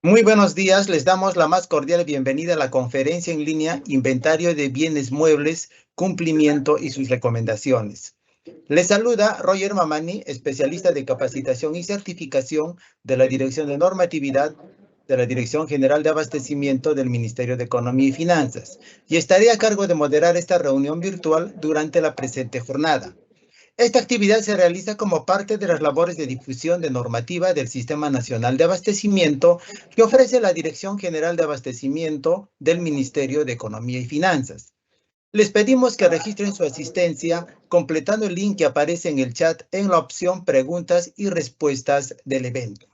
Muy buenos días, les damos la más cordial bienvenida a la conferencia en línea Inventario de Bienes Muebles, Cumplimiento y sus recomendaciones. Les saluda Roger Mamani, especialista de capacitación y certificación de la Dirección de Normatividad de la Dirección General de Abastecimiento del Ministerio de Economía y Finanzas, y estaré a cargo de moderar esta reunión virtual durante la presente jornada. Esta actividad se realiza como parte de las labores de difusión de normativa del Sistema Nacional de Abastecimiento que ofrece la Dirección General de Abastecimiento del Ministerio de Economía y Finanzas. Les pedimos que registren su asistencia completando el link que aparece en el chat en la opción Preguntas y Respuestas del evento.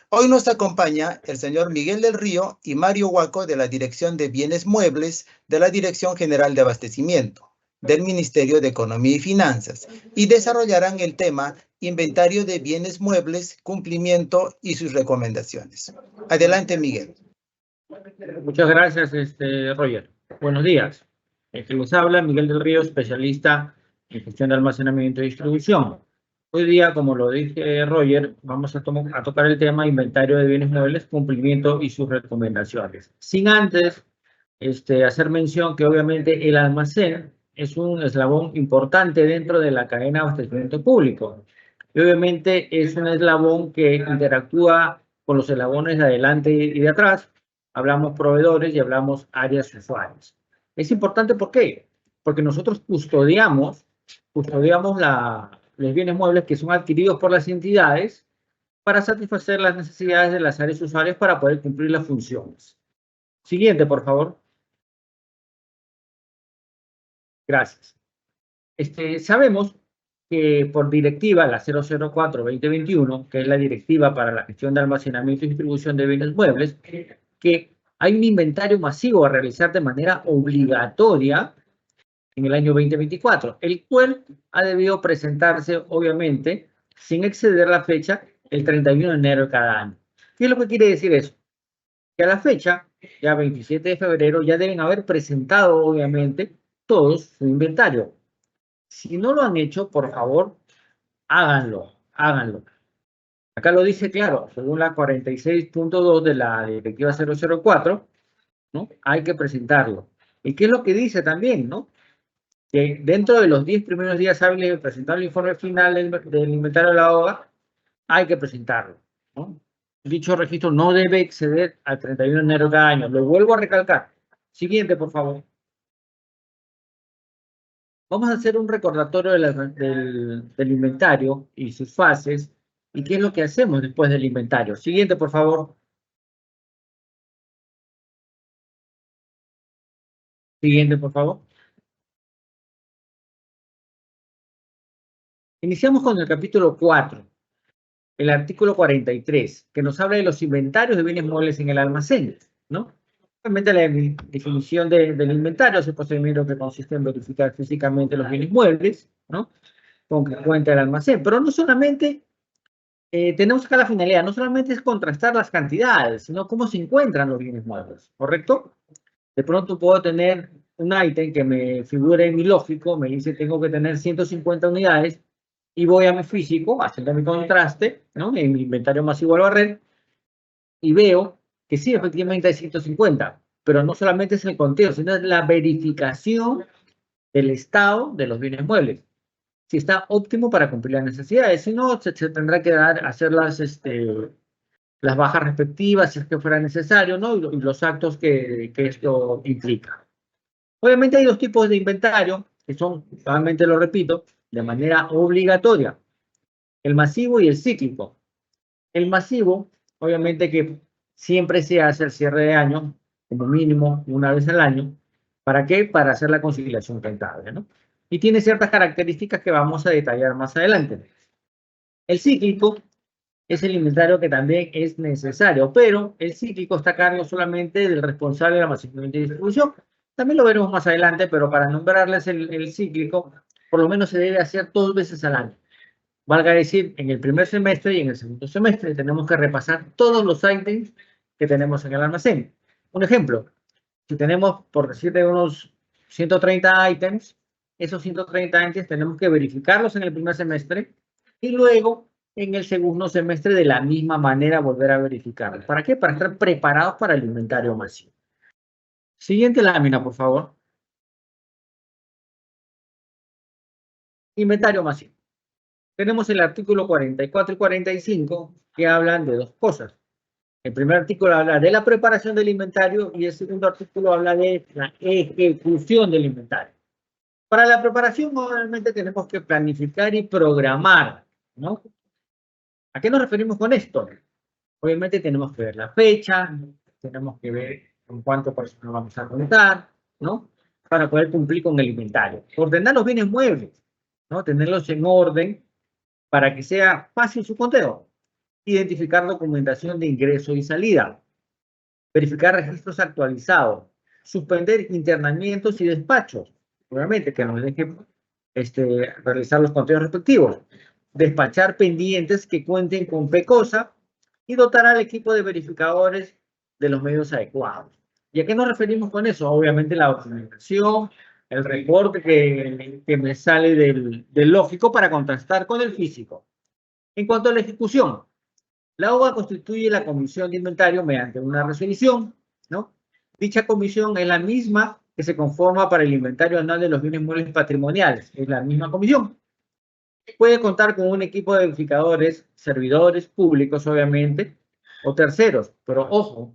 Hoy nos acompaña el señor Miguel del Río y Mario Huaco de la Dirección de Bienes Muebles de la Dirección General de Abastecimiento del Ministerio de Economía y Finanzas y desarrollarán el tema Inventario de Bienes Muebles, Cumplimiento y sus recomendaciones. Adelante, Miguel. Muchas gracias, Roger. Buenos días. Les habla Miguel del Río, especialista en gestión de almacenamiento y distribución. Hoy día, como lo dije Roger, vamos a tocar el tema inventario de bienes muebles, cumplimiento y sus recomendaciones. Sin antes hacer mención que obviamente el almacén es un eslabón importante dentro de la cadena de abastecimiento público. Y obviamente es un eslabón que interactúa con los eslabones de adelante y de atrás. Hablamos proveedores y hablamos áreas usuarias. Es importante, ¿por qué? Porque nosotros custodiamos los bienes muebles que son adquiridos por las entidades para satisfacer las necesidades de las áreas usuarias para poder cumplir las funciones. Siguiente, por favor. Gracias. Sabemos que por directiva, la 004-2021, que es la directiva para la gestión de almacenamiento y distribución de bienes muebles, que hay un inventario masivo a realizar de manera obligatoria en el año 2024, el cual ha debido presentarse, obviamente, sin exceder la fecha, el 31 de enero de cada año. ¿Qué es lo que quiere decir eso? Que a la fecha, ya 27 de febrero, ya deben haber presentado, obviamente, todos su inventario. Si no lo han hecho, por favor, háganlo. Acá lo dice claro, según la 46.2 de la Directiva 004, ¿no? Hay que presentarlo. ¿Y qué es lo que dice también, no? Que dentro de los 10 primeros días hábiles de presentar el informe final del inventario de la OGA, hay que presentarlo, ¿no? Dicho registro no debe exceder al 31 de enero de cada año. Lo vuelvo a recalcar. Siguiente, por favor. Vamos a hacer un recordatorio del inventario y sus fases y qué es lo que hacemos después del inventario. Siguiente, por favor. Siguiente, por favor. Iniciamos con el capítulo 4, el artículo 43, que nos habla de los inventarios de bienes muebles en el almacén, ¿no? Obviamente la definición del inventario es el procedimiento que consiste en verificar físicamente los bienes muebles, ¿no? Con que cuenta el almacén, pero no solamente tenemos acá la finalidad, no solamente es contrastar las cantidades, sino cómo se encuentran los bienes muebles, ¿correcto? De pronto puedo tener un ítem que me figure en mi lógico, me dice tengo que tener 150 unidades, y voy a mi físico, haciendo mi contraste, ¿no? En mi inventario masivo al barrer, y veo que sí, efectivamente hay 150, pero no solamente es el conteo, sino es la verificación del estado de los bienes muebles. Si está óptimo para cumplir las necesidades, si no, se tendrá que hacer las bajas respectivas, si es que fuera necesario, ¿no? Y los actos que esto implica. Obviamente hay dos tipos de inventario, que son, nuevamente lo repito, de manera obligatoria. El masivo y el cíclico. El masivo, obviamente que siempre se hace al cierre de año, como mínimo una vez al año. ¿Para qué? Para hacer la conciliación rentable, ¿no? Y tiene ciertas características que vamos a detallar más adelante. El cíclico es el inventario que también es necesario, pero el cíclico está a cargo solamente del responsable de almacenamiento y distribución. También lo veremos más adelante, pero para nombrarles el cíclico, por lo menos se debe hacer 2 veces al año. Valga decir, en el primer semestre y en el segundo semestre tenemos que repasar todos los ítems que tenemos en el almacén. Un ejemplo, si tenemos, por decirte, unos 130 ítems, esos 130 ítems tenemos que verificarlos en el primer semestre y luego en el segundo semestre de la misma manera volver a verificarlo. ¿Para qué? Para estar preparados para el inventario masivo. Siguiente lámina, por favor. Inventario masivo. Tenemos el artículo 44 y 45 que hablan de dos cosas. El primer artículo habla de la preparación del inventario y el segundo artículo habla de la ejecución del inventario. Para la preparación, normalmente tenemos que planificar y programar, ¿no? ¿A qué nos referimos con esto? Obviamente tenemos que ver la fecha, tenemos que ver en cuánto personal vamos a contar, ¿no? Para poder cumplir con el inventario. Ordenar los bienes muebles, ¿no? Tenerlos en orden para que sea fácil su conteo. Identificar documentación de ingreso y salida. Verificar registros actualizados. Suspender internamientos y despachos. Obviamente que nos deje realizar los conteos respectivos. Despachar pendientes que cuenten con PECOSA y dotar al equipo de verificadores de los medios adecuados. ¿Y a qué nos referimos con eso? Obviamente la documentación, el reporte que me sale del lógico para contrastar con el físico. En cuanto a la ejecución, la OVA constituye la comisión de inventario mediante una resolución, ¿no? Dicha comisión es la misma que se conforma para el inventario anual de los bienes muebles patrimoniales. Es la misma comisión. Puede contar con un equipo de verificadores, servidores públicos, obviamente, o terceros. Pero ojo,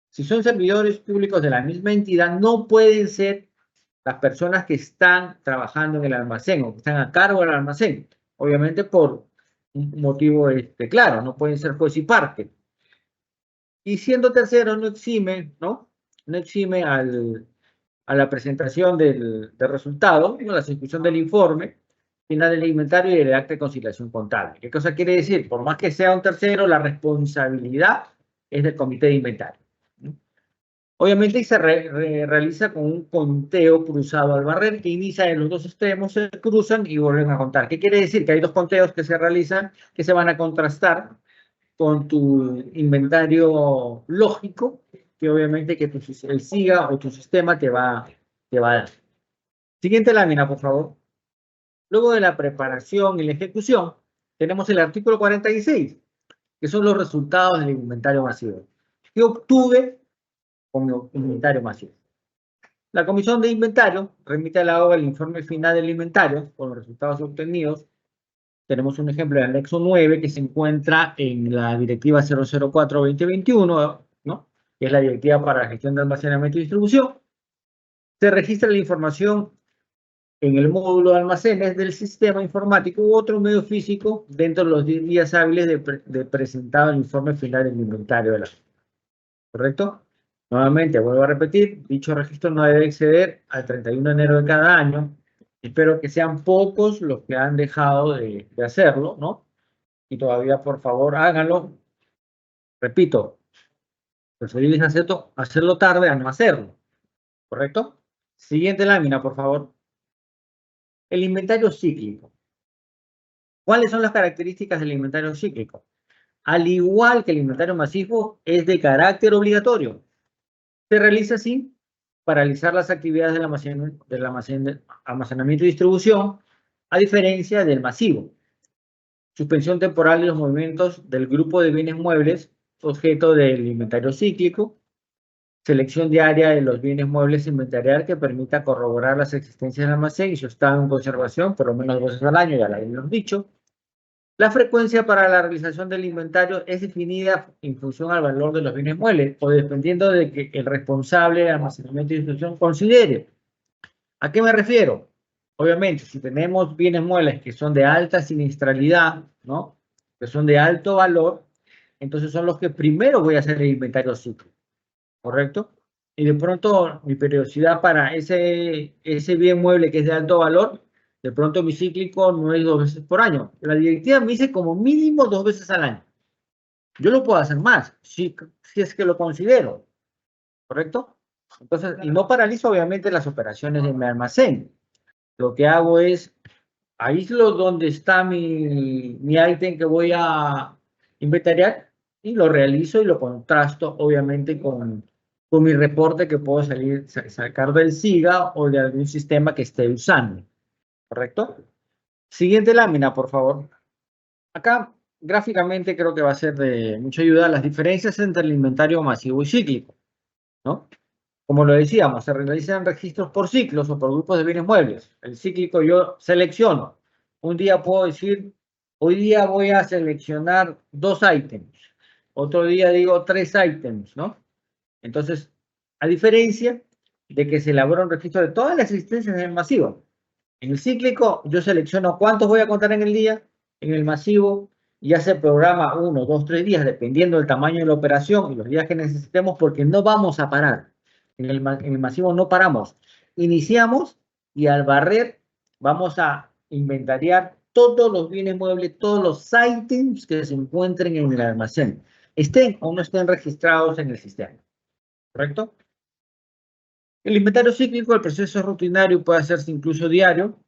si son servidores públicos de la misma entidad, no pueden ser las personas que están trabajando en el almacén o que están a cargo del almacén. Obviamente por un motivo claro, no pueden ser juez y parte. Y siendo tercero, no exime, ¿no? No exime a la presentación del resultado, ¿no? La ejecución del informe final del inventario y el acta de conciliación contable. ¿Qué cosa quiere decir? Por más que sea un tercero, la responsabilidad es del comité de inventario, ¿no? Obviamente se realiza con un conteo cruzado al barrer que inicia en los dos extremos, se cruzan y vuelven a contar. ¿Qué quiere decir? Que hay dos conteos que se realizan que se van a contrastar con tu inventario lógico, que obviamente que el SIGA o tu sistema te va a dar. Siguiente lámina, por favor. Luego de la preparación y la ejecución, tenemos el artículo 46, que son los resultados del inventario masivo. ¿Qué obtuve como inventario masivo? La comisión de inventario remite a la OVA el informe final del inventario con los resultados obtenidos. Tenemos un ejemplo del anexo 9 que se encuentra en la directiva 004-2021, ¿no? Que es la directiva para la gestión de almacenamiento y distribución. Se registra la información en el módulo de almacenes del sistema informático u otro medio físico dentro de los 10 días hábiles de presentado el informe final del inventario de la zona. ¿Correcto? Nuevamente, vuelvo a repetir, dicho registro no debe exceder al 31 de enero de cada año. Espero que sean pocos los que han dejado de hacerlo, ¿no? Y todavía, por favor, háganlo. Repito, preferible hacerlo tarde a no hacerlo. ¿Correcto? Siguiente lámina, por favor. El inventario cíclico. ¿Cuáles son las características del inventario cíclico? Al igual que el inventario masivo, es de carácter obligatorio. Se realiza así para realizar las actividades del almacenamiento y distribución, a diferencia del masivo. Suspensión temporal de los movimientos del grupo de bienes muebles, objeto del inventario cíclico. Selección diaria de los bienes muebles inventariar que permita corroborar las existencias del almacén y su estado en conservación por lo menos 2 veces al año, ya lo habíamos dicho. La frecuencia para la realización del inventario es definida en función al valor de los bienes muebles o dependiendo de que el responsable de almacenamiento y distribución considere. ¿A qué me refiero? Obviamente, si tenemos bienes muebles que son de alta siniestralidad, ¿no? Que son de alto valor, entonces son los que primero voy a hacer el inventario cíclico, ¿correcto? Y de pronto mi periodicidad para ese bien mueble que es de alto valor, de pronto mi cíclico no es 2 veces por año. La directiva me dice como mínimo 2 veces al año. Yo lo puedo hacer más, si es que lo considero, ¿correcto? Entonces, y no paralizo obviamente las operaciones de mi almacén. Lo que hago es, aíslo donde está mi ítem que voy a inventariar y lo realizo y lo contrasto obviamente con mi reporte que puedo sacar del SIGA o de algún sistema que esté usando. ¿Correcto? Siguiente lámina, por favor. Acá gráficamente creo que va a ser de mucha ayuda las diferencias entre el inventario masivo y cíclico, ¿no? Como lo decíamos, se realizan registros por ciclos o por grupos de bienes muebles. El cíclico yo selecciono. Un día puedo decir, hoy día voy a seleccionar 2 ítems. Otro día digo 3 ítems, ¿no? Entonces, a diferencia de que se elabora un registro de todas las existencias en el masivo. En el cíclico yo selecciono cuántos voy a contar en el día. En el masivo ya se programa 1, 2, 3 días, dependiendo del tamaño de la operación y los días que necesitemos, porque no vamos a parar. En el masivo no paramos. Iniciamos y al barrer vamos a inventariar todos los bienes muebles, todos los ítems que se encuentren en el almacén, estén o no estén registrados en el sistema. ¿Correcto? El inventario cíclico, el proceso rutinario puede hacerse incluso diario,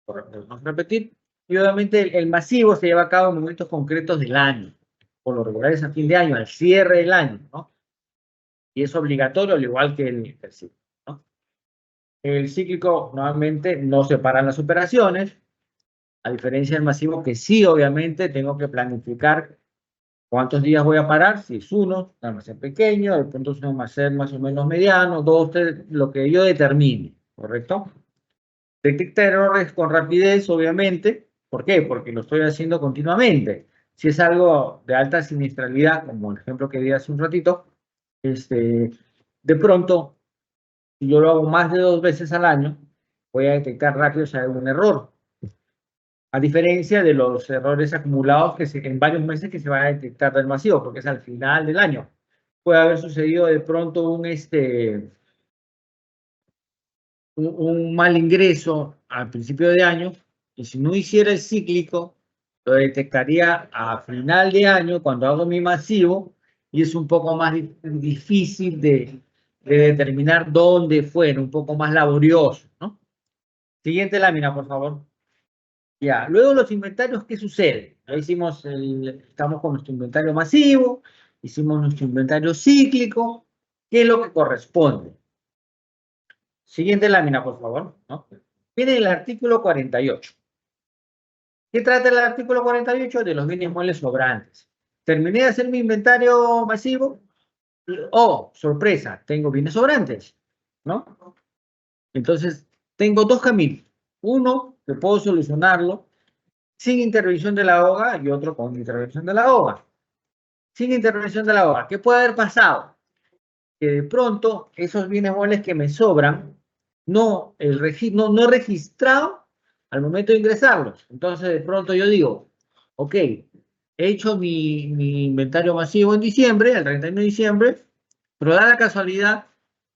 vamos a repetir, y obviamente el masivo se lleva a cabo en momentos concretos del año, por lo regular es a fin de año, al cierre del año, ¿no? Y es obligatorio, al igual que el cíclico, ¿no? El cíclico normalmente no se paran las operaciones, a diferencia del masivo que sí, obviamente, tengo que planificar cuántos días voy a parar, si es uno, un almacén pequeño, de pronto es un almacén más o menos mediano, 2, 3, lo que yo determine, ¿correcto? Detecta errores con rapidez, obviamente. ¿Por qué? Porque lo estoy haciendo continuamente. Si es algo de alta siniestralidad, como el ejemplo que di hace un ratito, de pronto, si yo lo hago más de 2 veces al año, voy a detectar rápido si hay algún error. A diferencia de los errores acumulados en varios meses que se van a detectar del masivo, porque es al final del año. Puede haber sucedido de pronto un mal ingreso al principio de año, y si no hiciera el cíclico, lo detectaría a final de año cuando hago mi masivo, y es un poco más difícil de determinar dónde fue, un poco más laborioso, ¿no? Siguiente lámina, por favor. Ya, luego los inventarios, ¿qué sucede? Ya estamos con nuestro inventario masivo, hicimos nuestro inventario cíclico, ¿qué es lo que corresponde? Siguiente lámina, por favor, ¿no? Viene el artículo 48. ¿Qué trata el artículo 48? De los bienes muebles sobrantes. Terminé de hacer mi inventario masivo y, oh, sorpresa, tengo bienes sobrantes, ¿no? Entonces, tengo 2 caminos. Uno, que puedo solucionarlo sin intervención de la OGA y otro con intervención de la OGA. Sin intervención de la OGA, ¿qué puede haber pasado? Que de pronto esos bienes muebles que me sobran, no he registrado al momento de ingresarlos. Entonces, de pronto yo digo, ok, he hecho mi inventario masivo en diciembre, el 31 de diciembre, pero da la casualidad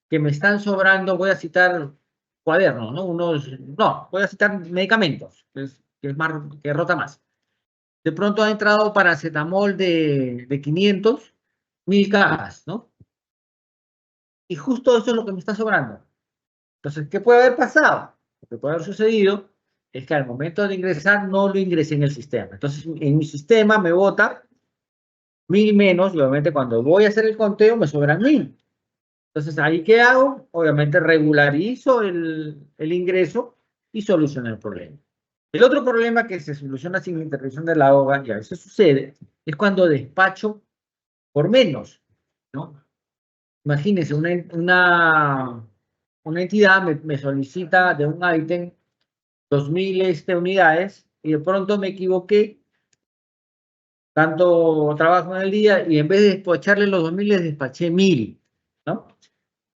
que me están sobrando, voy a citar cuadernos, ¿no? No, voy a citar medicamentos, que es más, que rota más. De pronto ha entrado paracetamol de 500, 1000 cajas, ¿no? Y justo eso es lo que me está sobrando. Entonces, ¿qué puede haber pasado? Lo que puede haber sucedido es que al momento de ingresar no lo ingresé en el sistema. Entonces, en mi sistema me bota 1000 menos y obviamente cuando voy a hacer el conteo me sobran 1000. Entonces, ¿ahí qué hago? Obviamente regularizo el ingreso y soluciono el problema. El otro problema que se soluciona sin intervención de la OGA, y a veces sucede, es cuando despacho por menos, ¿no? Imagínense, una entidad me solicita de un ítem 2000 unidades y de pronto me equivoqué, tanto trabajo en el día y en vez de despacharle los 2000 les despaché 1000, ¿no?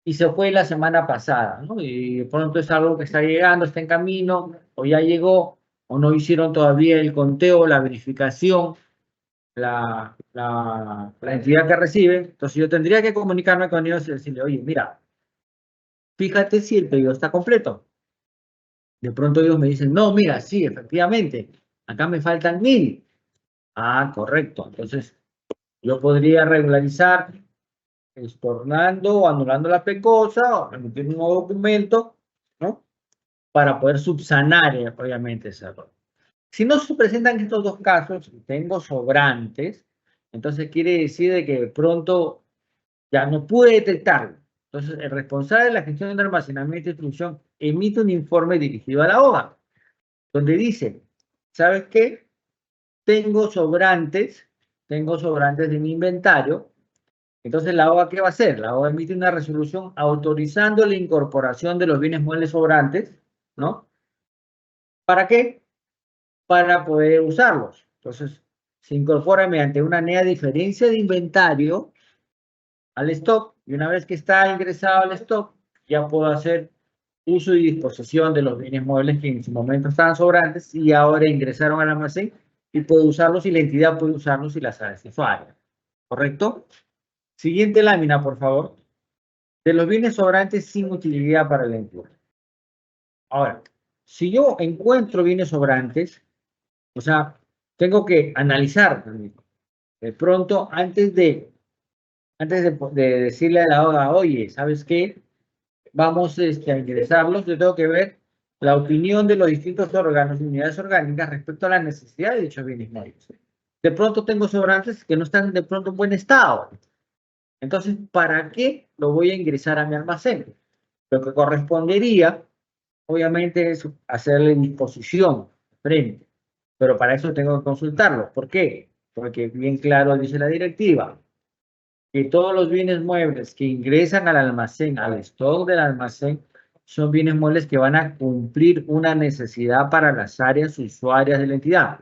Y se fue la semana pasada, ¿no? Y de pronto es algo que está llegando, está en camino, o ya llegó, o no hicieron todavía el conteo, la verificación, la entidad que recibe. Entonces yo tendría que comunicarme con ellos y decirle, oye, mira, fíjate si el pedido está completo. De pronto ellos me dicen, no, mira, sí, efectivamente, acá me faltan 1000. Ah, correcto. Entonces, yo podría regularizar, estornando o anulando la pecosa, o emitir un nuevo documento, ¿no? Para poder subsanar, obviamente, ese error. Si no se presentan estos 2 casos, tengo sobrantes, entonces quiere decir de que de pronto ya no pude detectarlo. Entonces, el responsable de la gestión de almacenamiento y distribución emite un informe dirigido a la OGA, donde dice, ¿sabes qué? tengo sobrantes de mi inventario. Entonces, la OA, ¿qué va a hacer? La OA emite una resolución autorizando la incorporación de los bienes muebles sobrantes, ¿no? ¿Para qué? Para poder usarlos. Entonces, se incorpora mediante una NEA diferencia de inventario al stock, y una vez que está ingresado al stock, ya puedo hacer uso y disposición de los bienes muebles que en su momento estaban sobrantes y ahora ingresaron al almacén y puedo usarlos y la entidad puede usarlos y las áreas usuarias. ¿Correcto? Siguiente lámina, por favor. De los bienes sobrantes sin utilidad para la entidad. Ahora, si yo encuentro bienes sobrantes, o sea, tengo que analizar de pronto antes de decirle a la OA, oye, ¿sabes qué? Vamos a ingresarlos, yo tengo que ver la opinión de los distintos órganos y unidades orgánicas respecto a la necesidad de dichos bienes muebles. De pronto tengo sobrantes que no están de pronto en buen estado. Entonces, ¿para qué lo voy a ingresar a mi almacén? Lo que correspondería, obviamente, es hacerle disposición frente. Pero para eso tengo que consultarlo. ¿Por qué? Porque bien claro dice la directiva, que todos los bienes muebles que ingresan al almacén, al stock del almacén, son bienes muebles que van a cumplir una necesidad para las áreas usuarias de la entidad.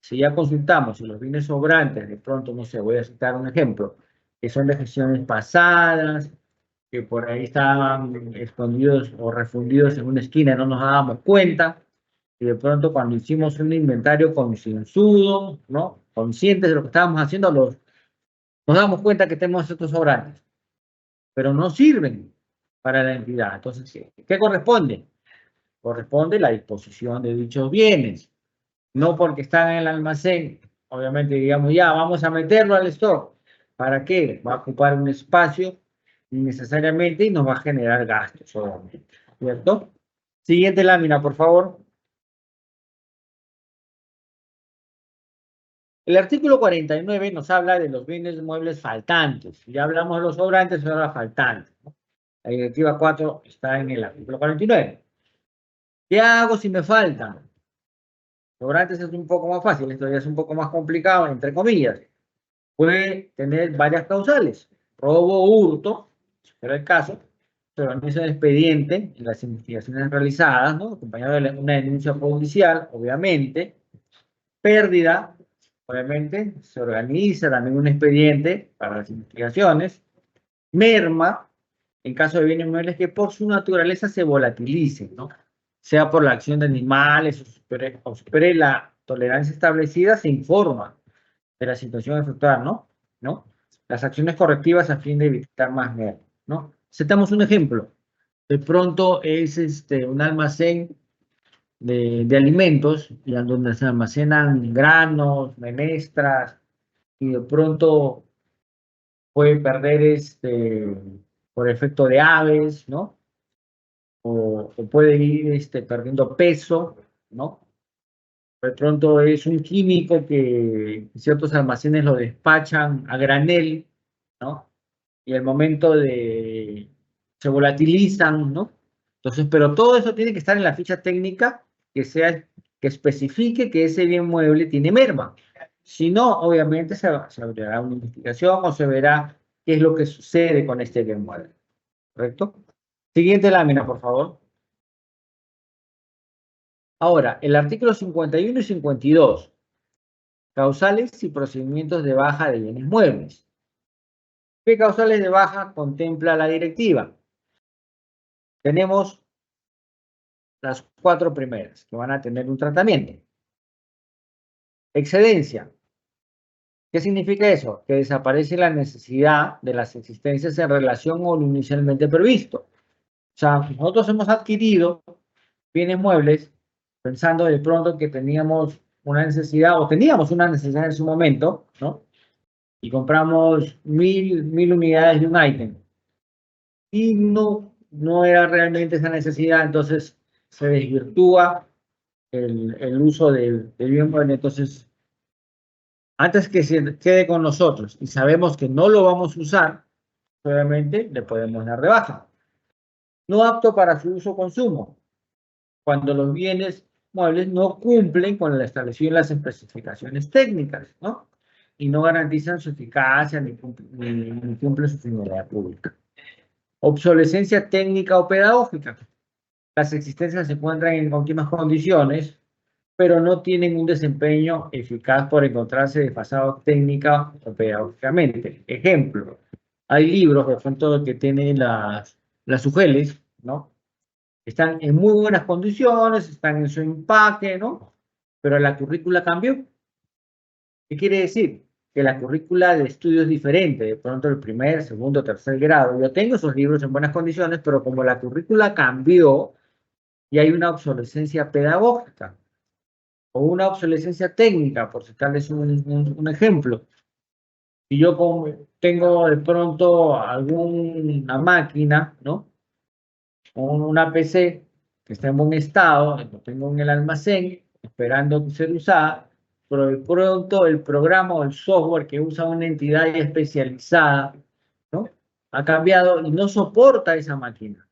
Si ya consultamos si los bienes sobrantes, de pronto, no sé, voy a citar un ejemplo, que son de gestiones pasadas, que por ahí estaban escondidos o refundidos en una esquina y no nos dábamos cuenta, y de pronto cuando hicimos un inventario concienzudo, ¿no? Conscientes de lo que estábamos haciendo, nos damos cuenta que tenemos estos sobrantes, pero no sirven para la entidad. Entonces, ¿qué corresponde? Corresponde la disposición de dichos bienes. No porque están en el almacén, obviamente digamos, ya, vamos a meterlo al stock. ¿Para qué? Va a ocupar un espacio innecesariamente y nos va a generar gastos, obviamente. ¿Cierto? Siguiente lámina, por favor. El artículo 49 nos habla de los bienes muebles faltantes. Ya hablamos de los sobrantes, ahora faltantes, ¿no? La directiva 4 está en el artículo 49. ¿Qué hago si me faltan? Sobrantes es un poco más fácil, esto ya es un poco más complicado, entre comillas. Puede tener varias causales. Robo o hurto, si fuera el caso, se organiza un expediente en las investigaciones realizadas, ¿no? Acompañado de una denuncia policial, obviamente. Pérdida, obviamente, se organiza también un expediente para las investigaciones. Merma, en caso de bienes muebles que por su naturaleza se volatilicen, ¿no? Sea por la acción de animales o supere la tolerancia establecida, se informa de la situación efectuada, ¿no? Las acciones correctivas a fin de evitar más merma, ¿no? Citamos un ejemplo. De pronto es un almacén de alimentos y donde se almacenan granos, menestras, y de pronto puede perder por efecto de aves, ¿no? O puede ir perdiendo peso, ¿no? De pronto es un químico que ciertos almacenes lo despachan a granel, ¿no? Y al momento se volatilizan, ¿no? Entonces, pero todo eso tiene que estar en la ficha técnica que especifique que ese bien mueble tiene merma. Si no, obviamente se abrirá una investigación o se verá qué es lo que sucede con este bien mueble. ¿Correcto? Siguiente lámina, por favor. Ahora, el artículo 51 y 52. Causales y procedimientos de baja de bienes muebles. ¿Qué causales de baja contempla la directiva? Tenemos las 4 primeras, que van a tener un tratamiento. Excedencia. ¿Qué significa eso? Que desaparece la necesidad de las existencias en relación con lo inicialmente previsto. O sea, nosotros hemos adquirido bienes muebles pensando de pronto que teníamos una necesidad, o teníamos una necesidad en su momento, ¿no? Y compramos 1000 unidades de un ítem. Y no era realmente esa necesidad, entonces se desvirtúa el uso del bien mueble. Entonces, antes que se quede con nosotros y sabemos que no lo vamos a usar, obviamente le podemos dar de baja. No apto para su uso o consumo. Cuando los bienes muebles no cumplen con lo establecido en las especificaciones técnicas, ¿no? Y no garantizan su eficacia ni cumplen su finalidad pública. Obsolescencia técnica o pedagógica. Las existencias se encuentran en óptimas condiciones, pero no tienen un desempeño eficaz por encontrarse desfasados técnica o pedagógicamente. Ejemplo, hay libros, por ejemplo, que tienen las UGELs, ¿no? Están en muy buenas condiciones, están en su empaque, ¿no? Pero la currícula cambió. ¿Qué quiere decir? Que la currícula de estudio es diferente, de pronto el primer, segundo, tercer grado. Yo tengo esos libros en buenas condiciones, pero como la currícula cambió y hay una obsolescencia pedagógica o una obsolescencia técnica, por citarles un ejemplo. Si yo tengo de pronto alguna máquina, ¿no? Una PC que está en buen estado, lo tengo en el almacén, esperando ser usada, pero de pronto el programa o el software que usa una entidad ya especializada, ¿no? Ha cambiado y no soporta esa máquina.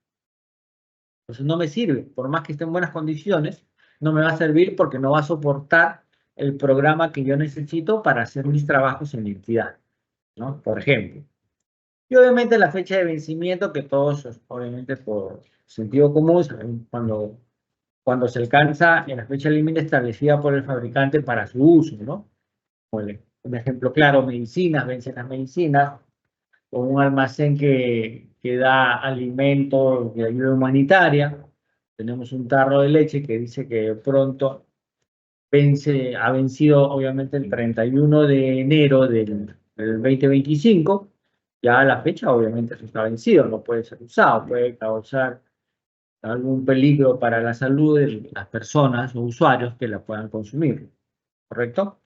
Entonces no me sirve, por más que esté en buenas condiciones, no me va a servir porque no va a soportar el programa que yo necesito para hacer mis trabajos en la entidad, ¿no? Por ejemplo. Y obviamente la fecha de vencimiento, que todos, obviamente por sentido común, saben cuando se alcanza en la fecha límite establecida por el fabricante para su uso, ¿no? Un ejemplo claro, medicinas, vencen las medicinas, o un almacén que da alimentos de ayuda humanitaria. Tenemos un tarro de leche que dice que pronto ha vencido obviamente el 31 de enero del 2025. Ya a la fecha obviamente eso está vencido, no puede ser usado, puede causar algún peligro para la salud de las personas o usuarios que la puedan consumir, ¿correcto?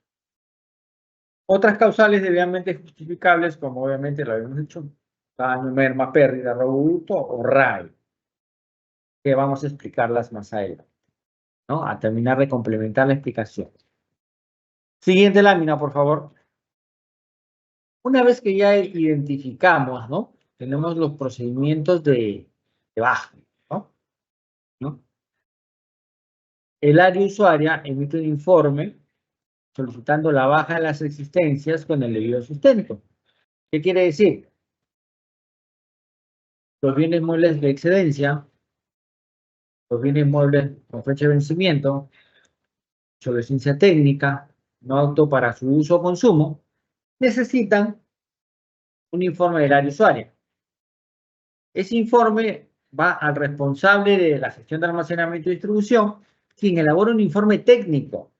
Otras causales debidamente justificables, como obviamente lo habíamos dicho, daño, merma, pérdida, robo, hurto o RAE, que vamos a explicarlas más adelante, ¿no? A terminar de complementar la explicación. Siguiente lámina, por favor. Una vez que ya identificamos, ¿no? Tenemos los procedimientos de baja, ¿no? El área usuaria emite un informe solicitando la baja de las existencias con el debido sustento. ¿Qué quiere decir? Los bienes muebles de excedencia, los bienes muebles con fecha de vencimiento, obsolescencia técnica, no apto para su uso o consumo, necesitan un informe del área usuaria. Ese informe va al responsable de la gestión de almacenamiento y distribución, quien elabora un informe técnico.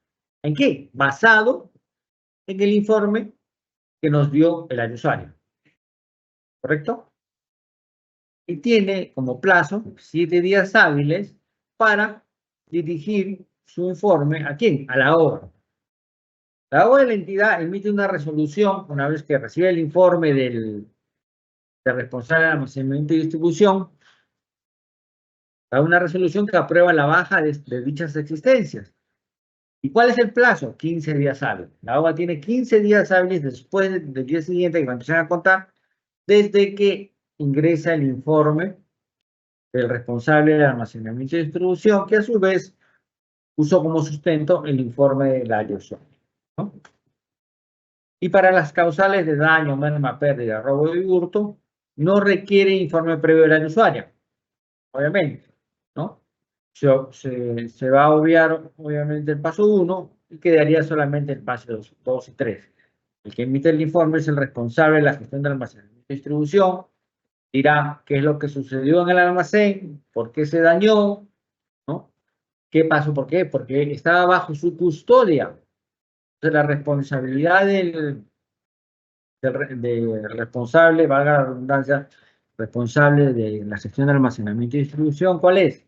¿En qué? Basado en el informe que nos dio el área usuaria. ¿Correcto? Y tiene como plazo 7 días hábiles para dirigir su informe ¿a quién? A la obra. La obra de la entidad emite una resolución una vez que recibe el informe del responsable de almacenamiento y distribución, da una resolución que aprueba la baja de dichas existencias. ¿Y cuál es el plazo? 15 días hábiles. La obra tiene 15 días hábiles después del día siguiente que va a empezar a contar desde que ingresa el informe del responsable de almacenamiento y distribución, que a su vez usó como sustento el informe del área usuaria, ¿no? Y para las causales de daño, merma, pérdida, robo y hurto, no requiere informe previo del área usuaria, obviamente, ¿no? Se va a obviar, obviamente, el paso 1 y quedaría solamente el paso 2 y 3. El que emite el informe es el responsable de la gestión del almacenamiento y distribución, dirá qué es lo que sucedió en el almacén, por qué se dañó, ¿no? ¿Qué pasó? ¿Por qué? Porque estaba bajo su custodia. Entonces, la responsabilidad del responsable, valga la redundancia, responsable de la gestión de almacenamiento y distribución, ¿cuál es?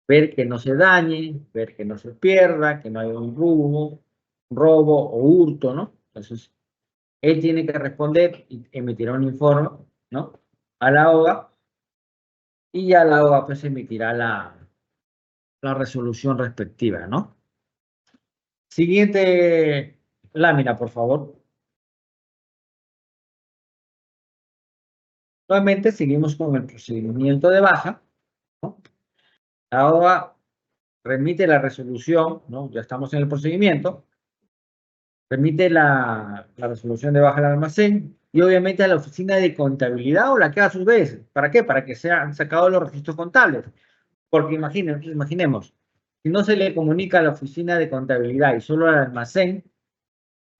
Ver que no se dañe, ver que no se pierda, que no haya un robo o hurto, ¿no? Entonces, él tiene que responder y emitirá un informe, ¿no? A la OGA, y ya la OGA pues emitirá la resolución respectiva, ¿no? Siguiente lámina, por favor. Nuevamente seguimos con el procedimiento de baja, ¿no? La OGA remite la resolución, ¿no? Ya estamos en el procedimiento, remite la resolución de baja al almacén y obviamente a la oficina de contabilidad o la que a su vez. ¿Para qué? Para que sean sacados los registros contables. Porque imaginemos, si no se le comunica a la oficina de contabilidad y solo al almacén,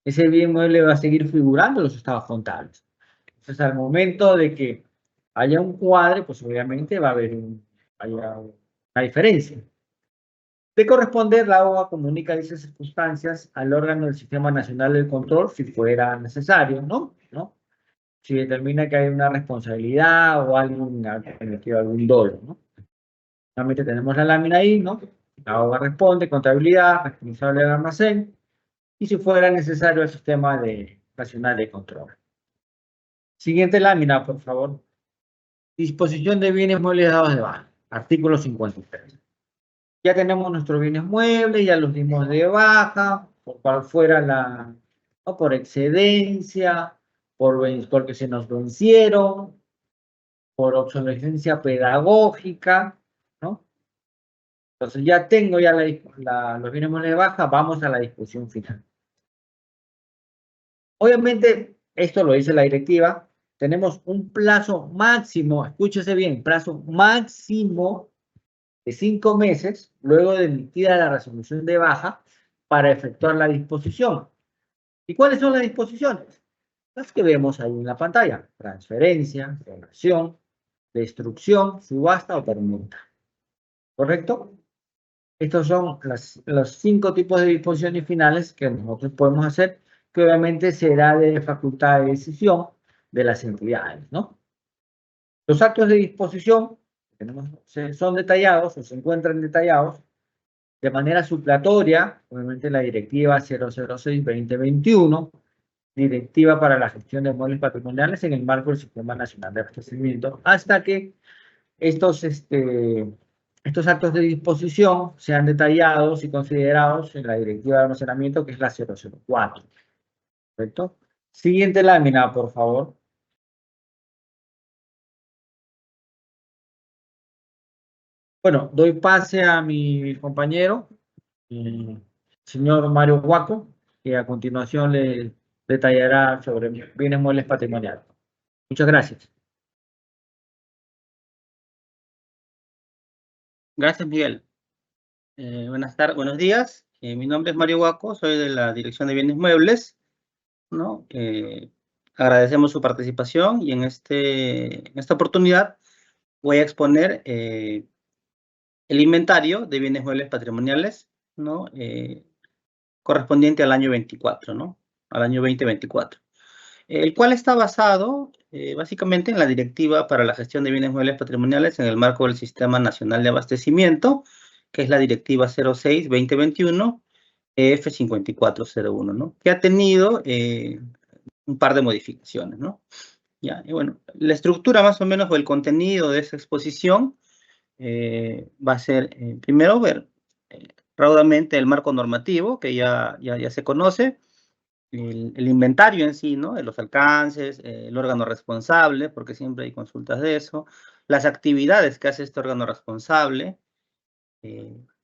ese bien mueble va a seguir figurando en los estados contables. Entonces, al momento de que haya un cuadre, pues obviamente va a haber una diferencia. De corresponder, la OA comunica esas circunstancias al órgano del Sistema Nacional del Control si fuera necesario, ¿no? Si determina que hay una responsabilidad o alguien ha cometido algún dolo, ¿no? Normalmente tenemos la lámina ahí, ¿no? La OA responde, contabilidad, responsable del almacén, y si fuera necesario el Sistema Nacional de Control. Siguiente lámina, por favor. Disposición de bienes muebles dados de baja. Artículo 53. Ya tenemos nuestros bienes muebles, ya los dimos de baja, por cual fuera ¿no? Por excedencia, porque se nos vencieron, por obsolescencia pedagógica, ¿no? Entonces ya tengo los bienes muebles de baja, vamos a la discusión final. Obviamente, esto lo dice la directiva, tenemos un plazo máximo, escúchese bien, plazo máximo de 5 meses, luego de emitida la resolución de baja, para efectuar la disposición. ¿Y cuáles son las disposiciones? Las que vemos ahí en la pantalla. Transferencia, donación, destrucción, subasta o permuta. ¿Correcto? Estos son los 5 tipos de disposiciones finales que nosotros podemos hacer, que obviamente será de facultad de decisión de las entidades, ¿no? Los actos de disposición son detallados o se encuentran detallados de manera supletoria, obviamente la directiva 006-2021, directiva para la gestión de muebles patrimoniales en el marco del Sistema Nacional de Abastecimiento, hasta que estos actos de disposición sean detallados y considerados en la directiva de almacenamiento, que es la 004. ¿Correcto? Siguiente lámina, por favor. Bueno, doy pase a mi compañero, señor Mario Huaco, que a continuación le detallará sobre bienes muebles patrimoniales. Muchas gracias. Gracias, Miguel. Buenos días. Mi nombre es Mario Huaco, soy de la Dirección de Bienes Muebles, ¿no? Agradecemos su participación y en esta oportunidad voy a exponer el inventario de bienes muebles patrimoniales, ¿no? Correspondiente al año 24, ¿no? Al año 2024. El cual está basado básicamente en la Directiva para la Gestión de Bienes Muebles Patrimoniales en el marco del Sistema Nacional de Abastecimiento, que es la Directiva 06-2021, F5401, ¿no? Que ha tenido un par de modificaciones, ¿no? Ya, y bueno, la estructura más o menos o el contenido de esa exposición va a ser, primero, ver raudamente el marco normativo, que ya se conoce, el inventario en sí, ¿no? De los alcances, el órgano responsable, porque siempre hay consultas de eso, las actividades que hace este órgano responsable,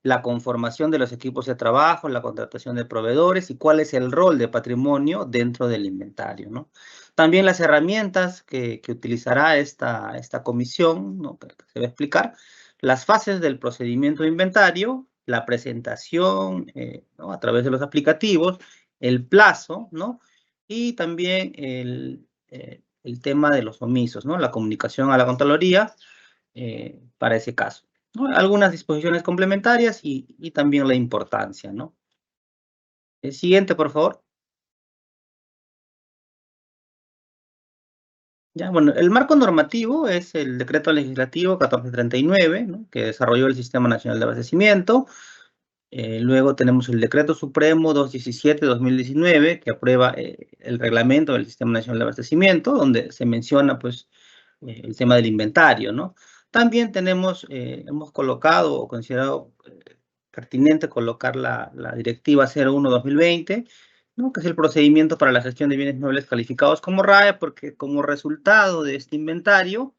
la conformación de los equipos de trabajo, la contratación de proveedores y cuál es el rol de patrimonio dentro del inventario, ¿no? También las herramientas que utilizará esta comisión, ¿no? Que se va a explicar, las fases del procedimiento de inventario, la presentación, ¿no? A través de los aplicativos, el plazo, ¿no? Y también el tema de los omisos, ¿no? La comunicación a la Contraloría para ese caso, ¿no? Algunas disposiciones complementarias y también la importancia, ¿no? El siguiente, por favor. Ya, bueno, el marco normativo es el Decreto Legislativo 1439, ¿no? Que desarrolló el Sistema Nacional de Abastecimiento. Luego tenemos el Decreto Supremo 217-2019, que aprueba el reglamento del Sistema Nacional de Abastecimiento, donde se menciona, pues, el tema del inventario, ¿no? También hemos colocado o considerado pertinente colocar la Directiva 01-2020, ¿no? Que es el procedimiento para la gestión de bienes muebles calificados como RAE, porque como resultado de este inventario,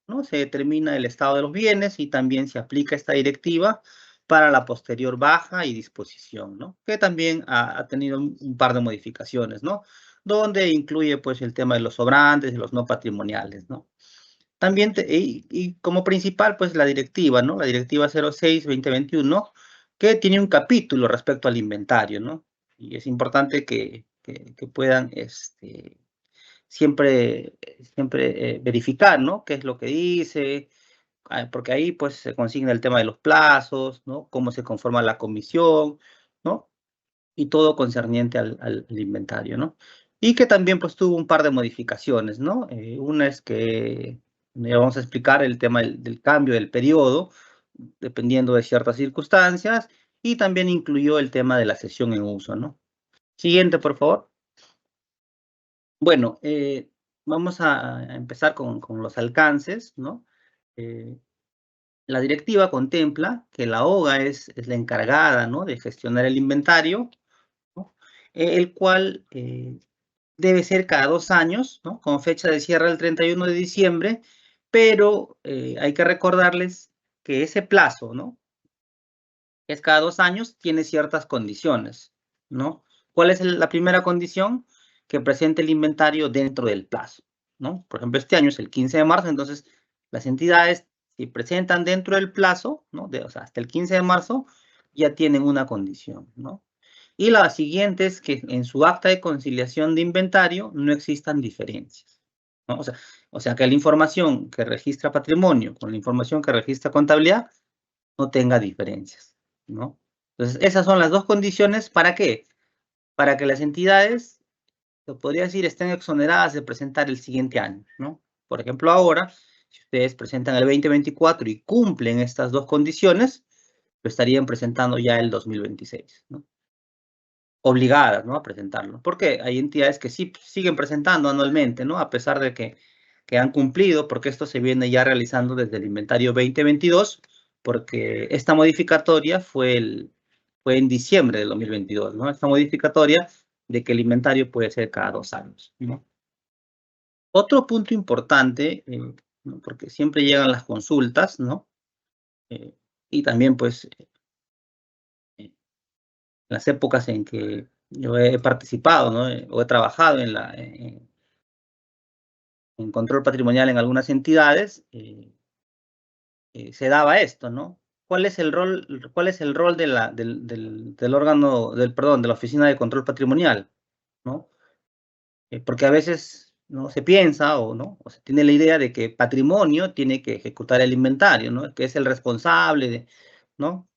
¿no? Se determina el estado de los bienes y también se aplica esta directiva para la posterior baja y disposición, ¿no? Que también ha tenido un par de modificaciones, ¿no? Donde incluye, pues, el tema de los sobrantes y los no patrimoniales, ¿no? También, y como principal, pues, la directiva, ¿no? La directiva 06-2021, que tiene un capítulo respecto al inventario, ¿no? Y es importante que puedan, siempre verificar, ¿no? Qué es lo que dice, porque ahí pues se consigna el tema de los plazos, ¿no? Cómo se conforma la comisión, ¿no? Y todo concerniente al inventario, ¿no? Y que también pues tuvo un par de modificaciones, ¿no? Una es que ya vamos a explicar el tema del cambio del periodo, dependiendo de ciertas circunstancias, y también incluyó el tema de la cesión en uso, ¿no? Siguiente, por favor. Bueno, vamos a empezar con los alcances, ¿no? La directiva contempla que la OGA es la encargada, ¿no?, de gestionar el inventario, ¿no?, el cual debe ser cada 2 años, ¿no?, con fecha de cierre el 31 de diciembre, pero hay que recordarles que ese plazo, ¿no?, es cada 2 años, tiene ciertas condiciones, ¿no? ¿Cuál es la primera condición? Que presente el inventario dentro del plazo, ¿no? Por ejemplo, este año es el 15 de marzo, entonces las entidades, si presentan dentro del plazo, ¿no?, o sea, hasta el 15 de marzo, ya tienen una condición, ¿no? Y la siguiente es que en su acta de conciliación de inventario no existan diferencias, ¿no? O sea, que la información que registra patrimonio con la información que registra contabilidad no tenga diferencias, ¿no? Entonces, esas son las dos condiciones, ¿para qué? Para que las entidades, se podría decir, estén exoneradas de presentar el siguiente año, ¿no? Por ejemplo, ahora, si ustedes presentan el 2024 y cumplen estas dos condiciones, lo estarían presentando ya el 2026, ¿no? Obligadas, ¿no?, a presentarlo. Porque hay entidades que sí siguen presentando anualmente, ¿no?, a pesar de que han cumplido, porque esto se viene ya realizando desde el inventario 2022, porque esta modificatoria fue en diciembre del 2022, ¿no? Esta modificatoria de que el inventario puede ser cada 2 años, ¿no? Otro punto importante, ¿no?, porque siempre llegan las consultas, ¿no? Y también, pues, las épocas en que yo he participado, ¿no?, o he trabajado en control patrimonial en algunas entidades, se daba esto, ¿no? ¿Cuál es el rol del órgano, de la Oficina de Control Patrimonial, ¿no? Porque a veces, ¿no?, se piensa ¿no?, o se tiene la idea de que patrimonio tiene que ejecutar el inventario, ¿no?, que es el responsable ¿no?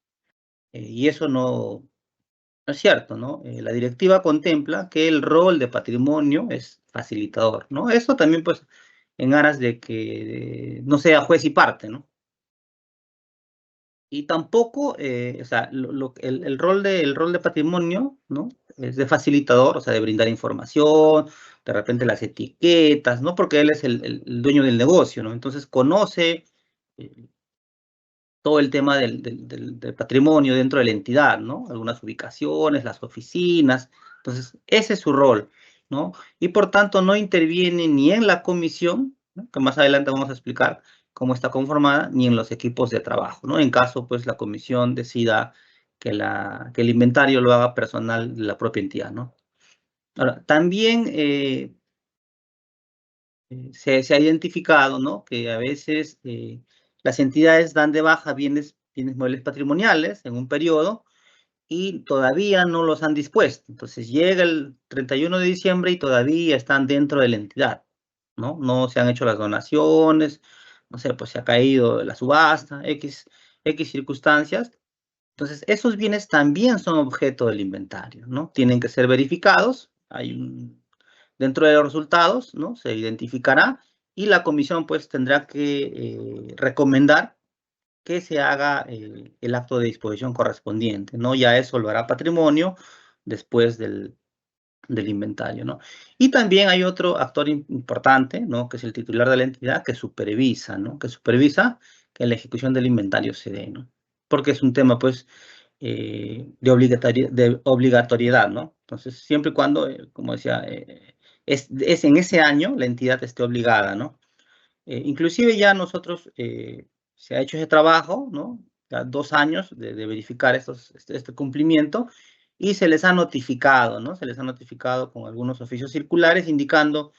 Y eso no es cierto, ¿no? La directiva contempla que el rol de patrimonio es facilitador, ¿no? Eso también, pues, en aras de que no sea juez y parte, ¿no? Y tampoco, o sea, el rol de patrimonio, ¿no?, es de facilitador, o sea, de brindar información, de repente las etiquetas, ¿no? Porque él es el dueño del negocio, ¿no? Entonces conoce todo el tema del patrimonio dentro de la entidad, ¿no? Algunas ubicaciones, las oficinas. Entonces, ese es su rol, ¿no? Y por tanto, no interviene ni en la comisión, ¿no?, que más adelante vamos a explicar cómo está conformada, ni en los equipos de trabajo, ¿no? En caso, pues, la comisión decida que el inventario lo haga personal de la propia entidad, ¿no? Ahora, también se ha identificado, ¿no?, que a veces las entidades dan de baja bienes muebles patrimoniales en un periodo y todavía no los han dispuesto. Entonces llega el 31 de diciembre y todavía están dentro de la entidad, ¿no? No se han hecho las donaciones, no sé, pues se ha caído la subasta, X circunstancias. Entonces, esos bienes también son objeto del inventario, ¿no? Tienen que ser verificados. Dentro de los resultados, ¿no?, se identificará y la comisión, pues, tendrá que recomendar que se haga el acto de disposición correspondiente, ¿no? Ya eso lo hará patrimonio después del inventario, ¿no? Y también hay otro actor importante, ¿no?, que es el titular de la entidad, que supervisa, ¿no? Que supervisa que la ejecución del inventario se dé, ¿no? Porque es un tema, pues, de obligatoriedad, ¿no? Entonces, siempre y cuando, como decía, es en ese año la entidad esté obligada, ¿no? Inclusive ya nosotros, se ha hecho ese trabajo, ¿no? ya 2 años de verificar este cumplimiento, y se les ha notificado, ¿no? Se les ha notificado con algunos oficios circulares indicando,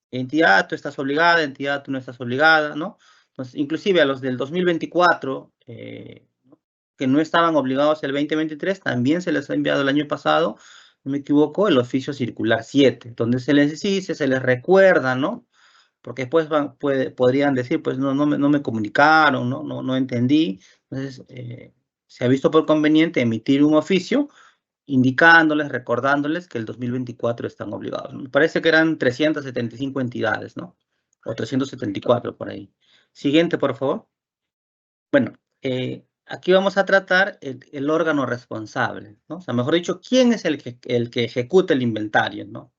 entidad, tú estás obligada, entidad, tú no estás obligada, ¿no? Entonces, inclusive a los del 2024, que no estaban obligados el 2023, también se les ha enviado el año pasado, no me equivoco, el oficio circular 7, donde se les dice, se les recuerda, ¿no? Porque después podrían decir, pues no me comunicaron, no entendí. Entonces, se ha visto por conveniente emitir un oficio indicándoles, recordándoles que el 2024 están obligados. Me parece que eran 375 entidades, ¿no? O 374 por ahí. Siguiente, por favor. Bueno, aquí vamos a tratar el órgano responsable, ¿no? O sea, mejor dicho, ¿quién es el que ejecuta el inventario, ¿no?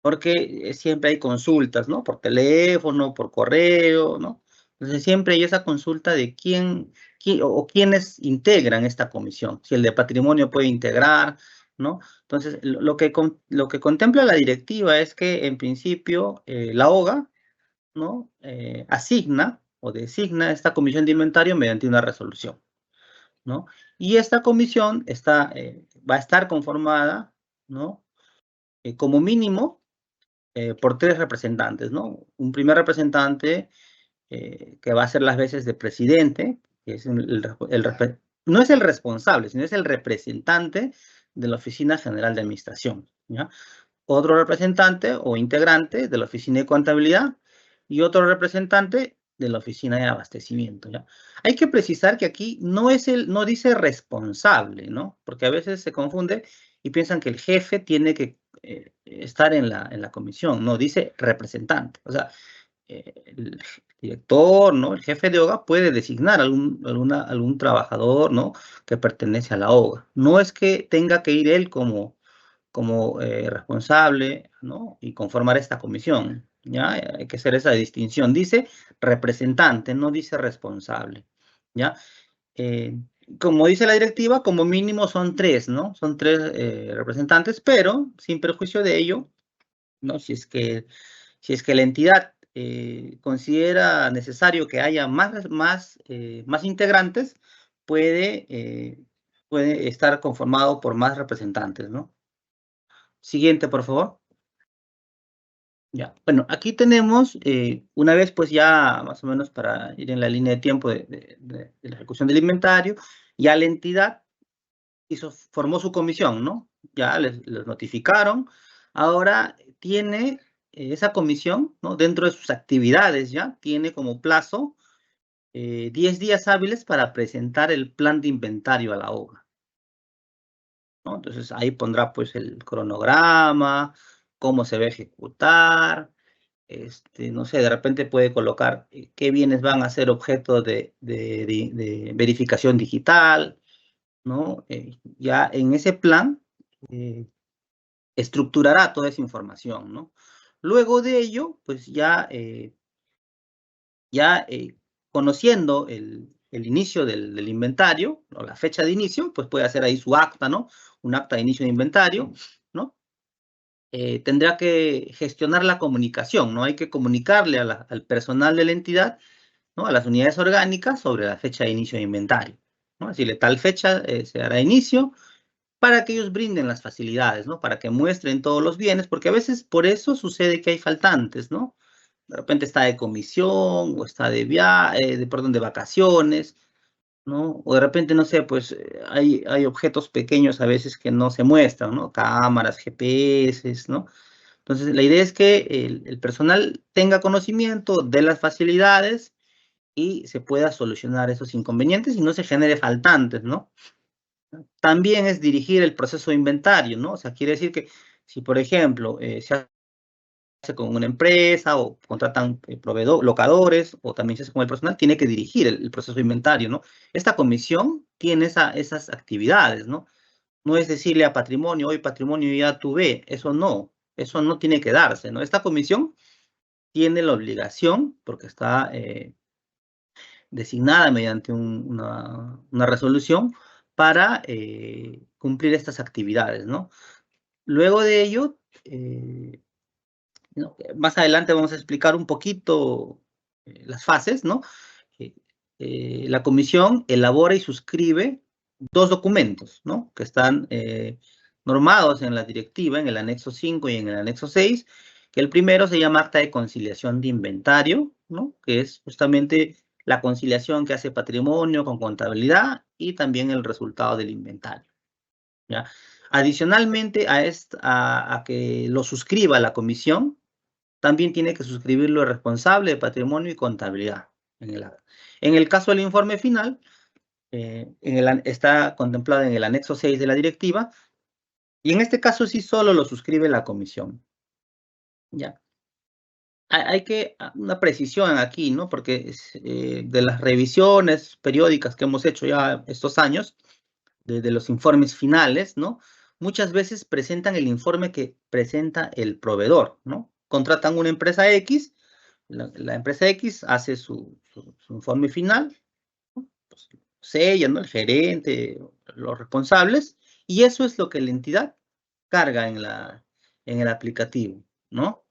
Porque siempre hay consultas, ¿no? Por teléfono, por correo, ¿no? Entonces siempre hay esa consulta de quién o quiénes integran esta comisión, si el de patrimonio puede integrar, ¿no? Entonces, lo que contempla la directiva es que en principio la OGA, ¿no? Asigna o designa esta comisión de inventario mediante una resolución, ¿no? Y esta comisión va a estar conformada, ¿no? Como mínimo por 3 representantes, ¿no? Un primer representante que va a ser las veces de presidente, que es no es el responsable, sino es el representante de la Oficina General de Administración, ¿ya? Otro representante o integrante de la Oficina de Contabilidad y otro representante de la Oficina de Abastecimiento, ¿ya? Hay que precisar que aquí no dice responsable, ¿no? Porque a veces se confunde y piensan que el jefe tiene que estar en la comisión. No, dice representante. O sea, el director, ¿no? El jefe de OGA puede designar algún trabajador, ¿no? Que pertenece a la OGA. No es que tenga que ir él como responsable, ¿no? Y conformar esta comisión, ¿ya? Hay que hacer esa distinción. Dice representante, no dice responsable, ¿ya? Como dice la directiva, como mínimo son 3, ¿no? Son 3 representantes, pero sin perjuicio de ello, ¿no? Si es que la entidad considera necesario que haya más integrantes, puede estar conformado por más representantes, ¿no? Siguiente, por favor. Ya. Bueno, aquí tenemos, una vez pues ya más o menos para ir en la línea de tiempo de la ejecución del inventario, ya la entidad formó su comisión, ¿no? Ya les notificaron. Ahora tiene esa comisión, ¿no? Dentro de sus actividades ya, tiene como plazo 10 días hábiles para presentar el plan de inventario a la OGA, ¿no? Entonces ahí pondrá pues el cronograma, cómo se va a ejecutar, no sé, de repente puede colocar qué bienes van a ser objeto de verificación digital, ¿no? Ya en ese plan estructurará toda esa información, ¿no? Luego de ello, pues ya conociendo el inicio del inventario, o la fecha de inicio, pues puede hacer ahí su acta, ¿no? Un acta de inicio de inventario, ¿no? Tendrá que gestionar la comunicación, ¿no? Hay que comunicarle al personal de la entidad, ¿no? A las unidades orgánicas sobre la fecha de inicio de inventario, ¿no? Decirle, tal fecha se hará inicio para que ellos brinden las facilidades, ¿no? Para que muestren todos los bienes, porque a veces por eso sucede que hay faltantes, ¿no? De repente está de comisión o está de de vacaciones, ¿no? O de repente, no sé, pues hay objetos pequeños a veces que no se muestran, ¿no? Cámaras, GPS, ¿no? Entonces, la idea es que el personal tenga conocimiento de las facilidades y se pueda solucionar esos inconvenientes y no se genere faltantes, ¿no? También es dirigir el proceso de inventario, ¿no? O sea, quiere decir que si, por ejemplo, se hace con una empresa o contratan locadores o también se hace con el personal, tiene que dirigir el proceso de inventario, ¿no? Esta comisión tiene esas actividades, ¿no? No es decirle a patrimonio, hoy patrimonio ya tuve, eso no tiene que darse, ¿no? Esta comisión tiene la obligación, porque está designada mediante una resolución, para cumplir estas actividades, ¿no? Luego de ello, ¿no? Más adelante vamos a explicar un poquito las fases, ¿no? la comisión elabora y suscribe 2 documentos, ¿no? Que están normados en la directiva, en el anexo 5 y en el anexo 6, que el primero se llama acta de conciliación de inventario, ¿no? Que es justamente la conciliación que hace patrimonio con contabilidad y también el resultado del inventario, ¿ya? Adicionalmente a que lo suscriba la comisión, también tiene que suscribirlo el responsable de patrimonio y contabilidad en el acta. En el caso del informe final, está contemplado en el anexo 6 de la directiva, y en este caso sí solo lo suscribe la comisión. ¿Ya? Hay una precisión aquí, ¿no? Porque de las revisiones periódicas que hemos hecho ya estos años, de los informes finales, ¿no? Muchas veces presentan el informe que presenta el proveedor, ¿no? Contratan una empresa X, la empresa X hace su informe final, ¿no? Pues, sella, ¿no? El gerente, los responsables, y eso es lo que la entidad carga en el aplicativo, ¿no?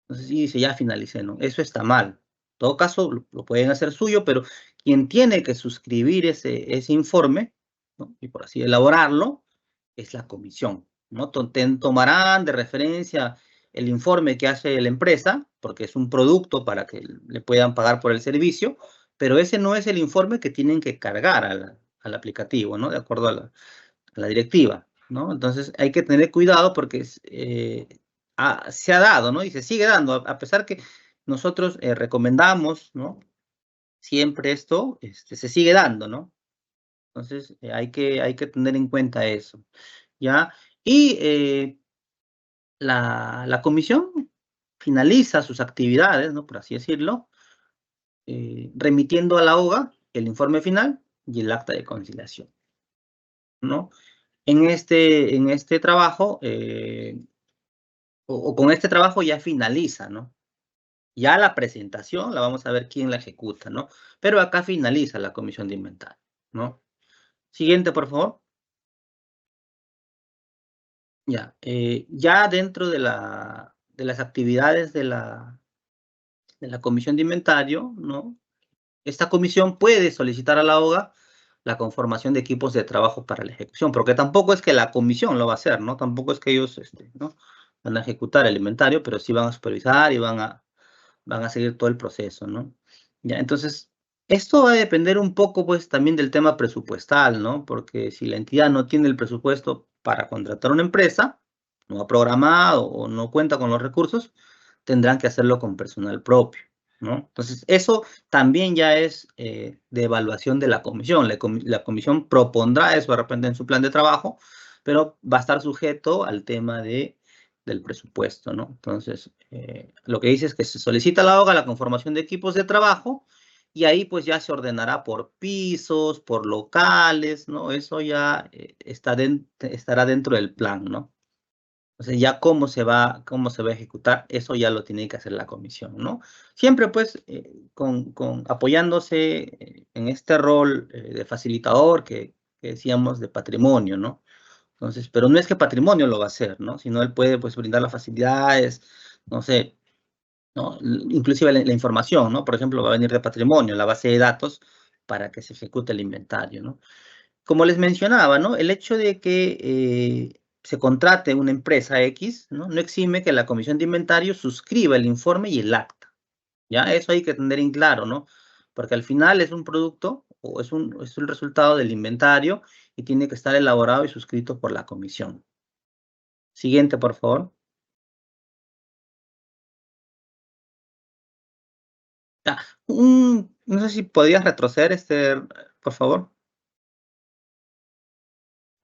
Entonces, sí dice, ya finalicé, ¿no? Eso está mal. En todo caso, lo pueden hacer suyo, pero quien tiene que suscribir ese informe, ¿no? Y por así elaborarlo, es la comisión, ¿no? Tomarán de referencia el informe que hace la empresa, porque es un producto para que le puedan pagar por el servicio, pero ese no es el informe que tienen que cargar al aplicativo, ¿no? De acuerdo a la directiva, ¿no? Entonces hay que tener cuidado porque se ha dado, ¿no? Y se sigue dando, a pesar que nosotros recomendamos, ¿no? Siempre esto se sigue dando, ¿no? Entonces hay que tener en cuenta eso, ¿ya? Y la comisión finaliza sus actividades, ¿no? Por así decirlo, remitiendo a la OGA el informe final y el acta de conciliación, ¿no? En este trabajo, o con este trabajo ya finaliza, ¿no? Ya la presentación la vamos a ver quién la ejecuta, ¿no? Pero acá finaliza la comisión de inventario, ¿no? Siguiente, por favor. Ya, ya dentro de las actividades de la comisión de inventario, ¿no? Esta comisión puede solicitar a la OGA la conformación de equipos de trabajo para la ejecución, porque tampoco es que la comisión lo va a hacer, ¿no? Tampoco es que ellos, ¿no? Van a ejecutar el inventario, pero sí van a supervisar y van a seguir todo el proceso, ¿no? Ya, entonces, esto va a depender un poco, pues, también del tema presupuestal, ¿no? Porque si la entidad no tiene el presupuesto para contratar una empresa, no ha programado o no cuenta con los recursos, tendrán que hacerlo con personal propio, ¿no? Entonces, eso también ya es de evaluación de la comisión. La comisión propondrá eso de repente en su plan de trabajo, pero va a estar sujeto al tema del presupuesto, ¿no? Entonces, lo que dice es que se solicita a la OGA la conformación de equipos de trabajo y ahí pues ya se ordenará por pisos, por locales, ¿no? Eso ya estará dentro del plan, ¿no? Entonces ya cómo se va a ejecutar, eso ya lo tiene que hacer la comisión, ¿no? Siempre pues apoyándose en este rol de facilitador que decíamos de patrimonio, ¿no? Entonces, pero no es que patrimonio lo va a hacer, ¿no? Sino él puede, pues, brindar las facilidades, no sé, ¿no? Inclusive la información, ¿no? Por ejemplo, va a venir de patrimonio, la base de datos, para que se ejecute el inventario, ¿no? Como les mencionaba, ¿no? El hecho de que se contrate una empresa X, ¿no? No exime que la comisión de inventario suscriba el informe y el acta, ¿ya? Eso hay que tener en claro, ¿no? Porque al final es un producto o es un resultado del inventario y tiene que estar elaborado y suscrito por la comisión. Siguiente, por favor. No sé si podías retroceder, por favor.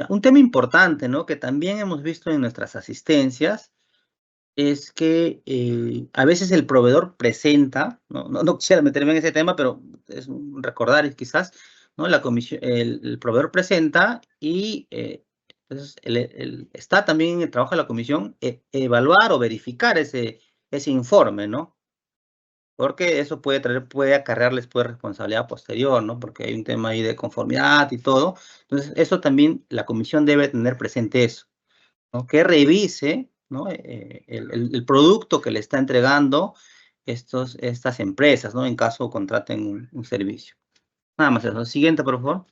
Un tema importante, ¿no? Que también hemos visto en nuestras asistencias es que a veces el proveedor presenta, no quisiera meterme en ese tema, pero es un recordar quizás, ¿no? El proveedor presenta y entonces está también en el trabajo de la comisión evaluar o verificar ese informe, ¿no? Porque eso puede acarrearles responsabilidad posterior, ¿no? Porque hay un tema ahí de conformidad y todo. Entonces, eso también la comisión debe tener presente eso, ¿no? Que revise, ¿no? El producto que le está entregando estas empresas, ¿no? En caso contraten un servicio. Nada más eso. Siguiente, por favor.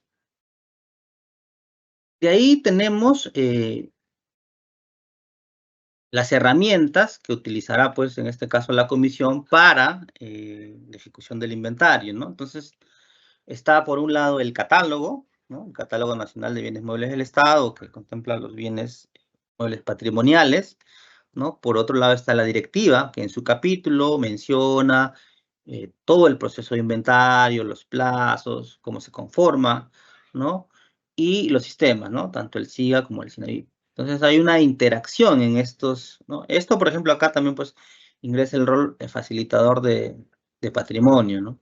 De ahí tenemos las herramientas que utilizará, pues, en este caso, la comisión para la ejecución del inventario, ¿no? Entonces, está por un lado el catálogo, ¿no? El Catálogo Nacional de Bienes Muebles del Estado, que contempla los bienes muebles patrimoniales, ¿no? Por otro lado está la directiva, que en su capítulo menciona todo el proceso de inventario, los plazos, cómo se conforma, ¿no? Y los sistemas, ¿no? Tanto el SIGA como el SINAVIP. Entonces hay una interacción en estos, ¿no? Esto, por ejemplo, acá también pues ingresa el rol de facilitador de patrimonio, ¿no?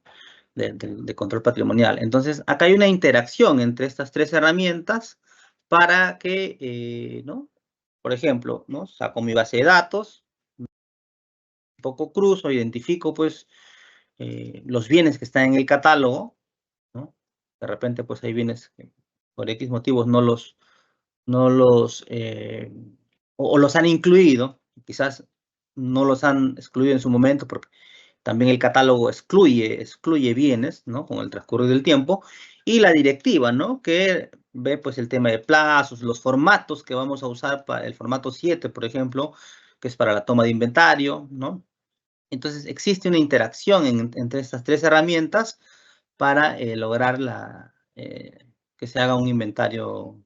De control patrimonial. Entonces, acá hay una interacción entre estas tres herramientas para que, ¿no? Por ejemplo, ¿no? Saco mi base de datos, un poco cruzo, identifico pues los bienes que están en el catálogo, ¿no? De repente pues hay bienes que por X motivos no los o los han incluido, quizás no los han excluido en su momento porque también el catálogo excluye bienes, ¿no? Con el transcurrir del tiempo. Y la directiva, ¿no? Que ve, pues, el tema de plazos, los formatos que vamos a usar para el formato 7, por ejemplo, que es para la toma de inventario, ¿no? Entonces, existe una interacción entre estas tres herramientas para lograr que se haga un inventario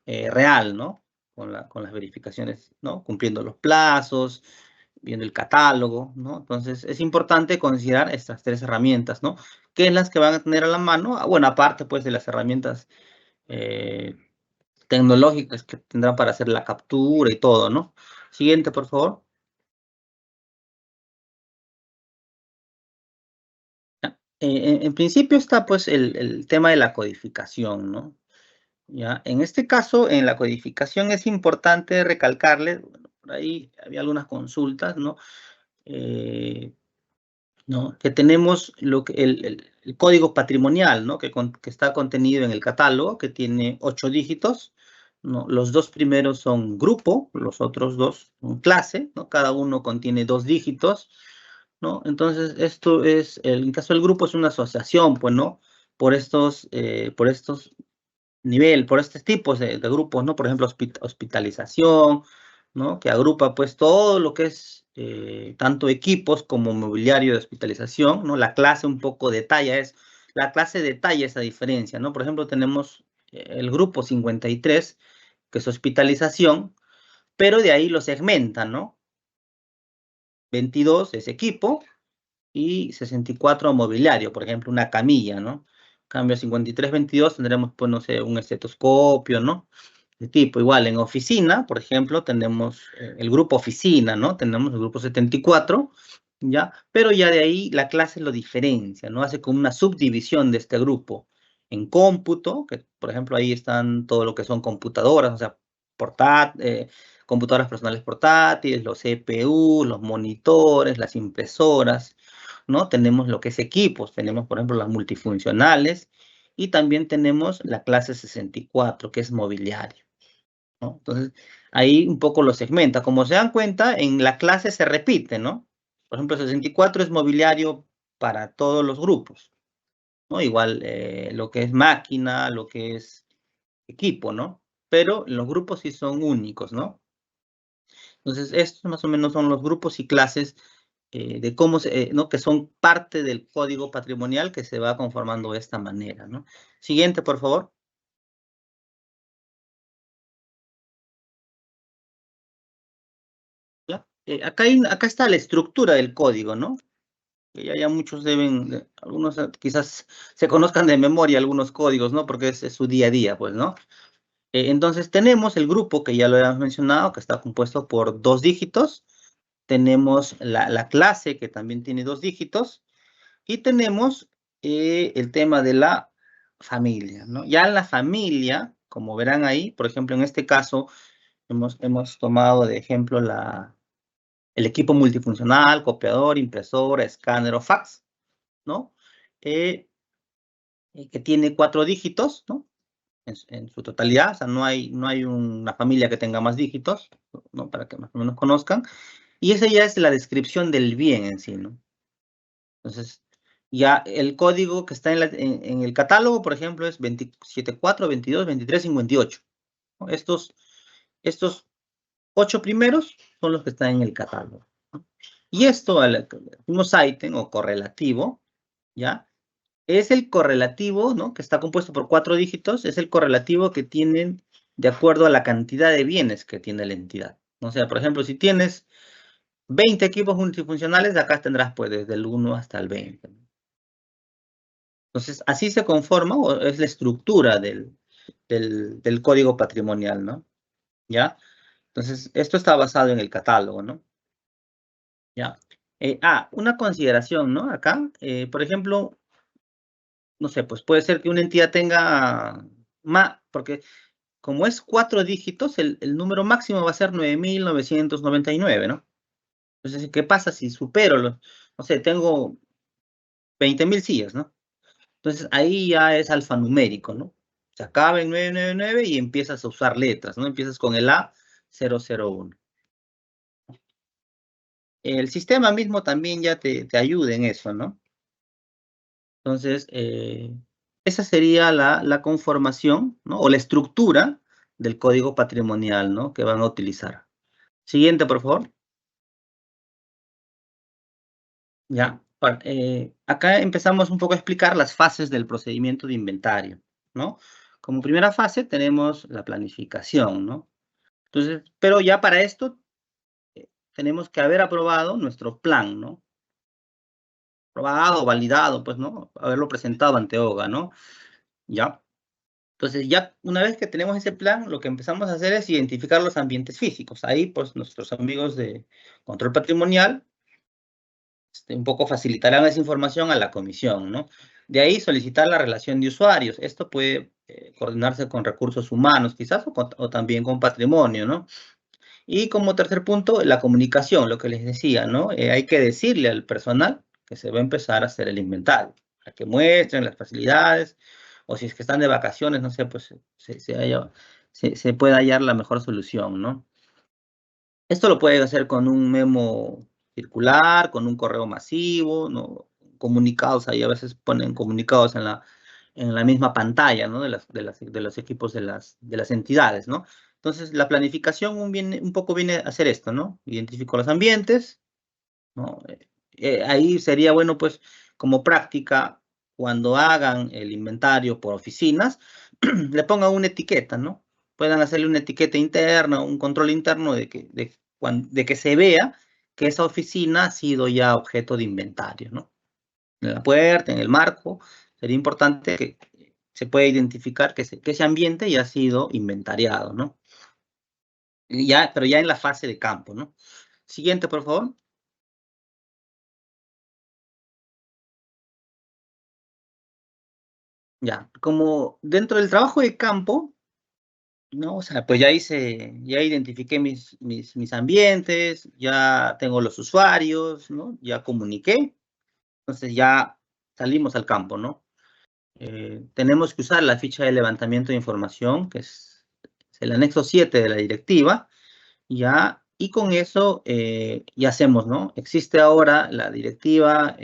real, ¿no? Con las verificaciones, ¿no? Cumpliendo los plazos, viendo el catálogo, ¿no? Entonces, es importante considerar estas tres herramientas, ¿no? ¿Qué es las que van a tener a la mano? Bueno, aparte, pues, de las herramientas tecnológicas que tendrán para hacer la captura y todo, ¿no? Siguiente, por favor. En principio está, pues, el tema de la codificación, ¿no? ¿Ya? En este caso, en la codificación es importante recalcarle, bueno, por ahí había algunas consultas, ¿no? ¿No? Que tenemos el código patrimonial, ¿no? Que está contenido en el catálogo, que tiene 8 dígitos, ¿no? Los dos primeros son grupo, los otros dos son clase, ¿no? Cada uno contiene 2 dígitos, ¿no? Entonces, esto es, en el caso del grupo es una asociación, pues, ¿no? Por estos por estos tipos de grupos, ¿no? Por ejemplo, hospitalización, ¿no? Que agrupa pues todo lo que es tanto equipos como mobiliario de hospitalización, ¿no? La clase un poco la clase detalla esa diferencia, ¿no? Por ejemplo, tenemos el grupo 53, que es hospitalización, pero de ahí lo segmentan, ¿no? 22 es equipo y 64 mobiliario, por ejemplo, una camilla, ¿no? Cambio 53-22 tendremos, pues, no sé, un estetoscopio, ¿no? De tipo, igual, en oficina, por ejemplo, tenemos el grupo oficina, ¿no? Tenemos el grupo 74, ¿ya? Pero ya de ahí la clase lo diferencia, ¿no? Hace como una subdivisión de este grupo. En cómputo, que por ejemplo ahí están todo lo que son computadoras, o sea, computadoras personales portátiles, los CPU, los monitores, las impresoras, ¿no? Tenemos lo que es equipos, tenemos por ejemplo las multifuncionales y también tenemos la clase 64, que es mobiliario, ¿no? Entonces, ahí un poco lo segmenta. Como se dan cuenta, en la clase se repite, ¿no? Por ejemplo, 64 es mobiliario para todos los grupos, ¿no? Igual lo que es máquina, lo que es equipo, ¿no? Pero los grupos sí son únicos, ¿no? Entonces, estos más o menos son los grupos y clases de cómo ¿no? Que son parte del código patrimonial que se va conformando de esta manera, ¿no? Siguiente, por favor. Acá está la estructura del código, ¿no? Que ya muchos algunos quizás se conozcan de memoria algunos códigos, ¿no? Porque es su día a día, pues, ¿no? Entonces tenemos el grupo que ya lo habíamos mencionado, que está compuesto por 2 dígitos. Tenemos la clase que también tiene 2 dígitos. Y tenemos el tema de la familia, ¿no? Ya en la familia, como verán ahí, por ejemplo, en este caso, hemos tomado de ejemplo el equipo multifuncional, copiador, impresora, escáner o fax, ¿no? Que tiene 4 dígitos, ¿no? En su totalidad, o sea, no hay una familia que tenga más dígitos, ¿no? Para que más o menos conozcan. Y esa ya es la descripción del bien en sí, ¿no? Entonces, Ya el código que está en el catálogo, por ejemplo, es 274, 22, 23, 58. ¿No? Estos 8 primeros son los que están en el catálogo, ¿no? Y esto, al decimos ítem o correlativo, ¿ya? Es el correlativo, ¿no? Que está compuesto por 4 dígitos, es el correlativo que tienen de acuerdo a la cantidad de bienes que tiene la entidad. O sea, por ejemplo, si tienes 20 equipos multifuncionales, de acá tendrás pues desde el 1 hasta el 20. Entonces, así se conforma, o es la estructura del código patrimonial, ¿no? ¿Ya? Entonces, esto está basado en el catálogo, ¿no? ¿Ya? Una consideración, ¿no? Acá, por ejemplo, no sé, pues puede ser que una entidad tenga más, porque como es 4 dígitos, el número máximo va a ser 9.999, ¿no? Entonces, ¿qué pasa si supero los, no sé, tengo 20.000 sillas, ¿no? Entonces, ahí ya es alfanumérico, ¿no? Se acaba en 999 y empiezas a usar letras, ¿no? Empiezas con el A001. El sistema mismo también ya te ayuda en eso, ¿no? Entonces, esa sería la conformación, ¿no? O la estructura del código patrimonial, ¿no? Que van a utilizar. Siguiente, por favor. Ya. Acá empezamos un poco a explicar las fases del procedimiento de inventario, ¿no? Como primera fase tenemos la planificación, ¿no? Entonces, pero ya para esto tenemos que haber aprobado nuestro plan, ¿no? Aprobado, validado, pues, ¿no? Haberlo presentado ante OGA, ¿no? Ya. Entonces, ya una vez que tenemos ese plan, lo que empezamos a hacer es identificar los ambientes físicos. Ahí, pues, nuestros amigos de control patrimonial un poco facilitarán esa información a la comisión, ¿no? De ahí solicitar la relación de usuarios. Esto puede coordinarse con recursos humanos, quizás, o también con patrimonio, ¿no? Y como tercer punto, la comunicación, lo que les decía, ¿no? Hay que decirle al personal que se va a empezar a hacer el inventario, a que muestren las facilidades, o si es que están de vacaciones, no sé, pues se puede hallar la mejor solución, ¿no? Esto lo pueden hacer con un memo circular, con un correo masivo, ¿no? Comunicados, ahí a veces ponen comunicados en la misma pantalla, ¿no? De los equipos de las entidades, ¿no? Entonces, la planificación un poco viene a hacer esto, ¿no? Identifico los ambientes, ¿no? Ahí sería bueno, pues, como práctica, cuando hagan el inventario por oficinas, le pongan una etiqueta, ¿no? Puedan hacerle una etiqueta interna, un control interno de que se vea que esa oficina ha sido ya objeto de inventario, ¿no? En la puerta, en el marco, sería importante que se pueda identificar que ese ambiente ya ha sido inventariado, ¿no? Pero ya en la fase de campo, ¿no? Siguiente, por favor. Ya, como dentro del trabajo de campo, ¿no? O sea, pues ya identifiqué mis ambientes, ya tengo los usuarios, ¿no? Ya comuniqué, entonces ya salimos al campo, ¿no? Tenemos que usar la ficha de levantamiento de información, que es el anexo 7 de la directiva, ya, y con eso ya hacemos, ¿no? Existe ahora la directiva,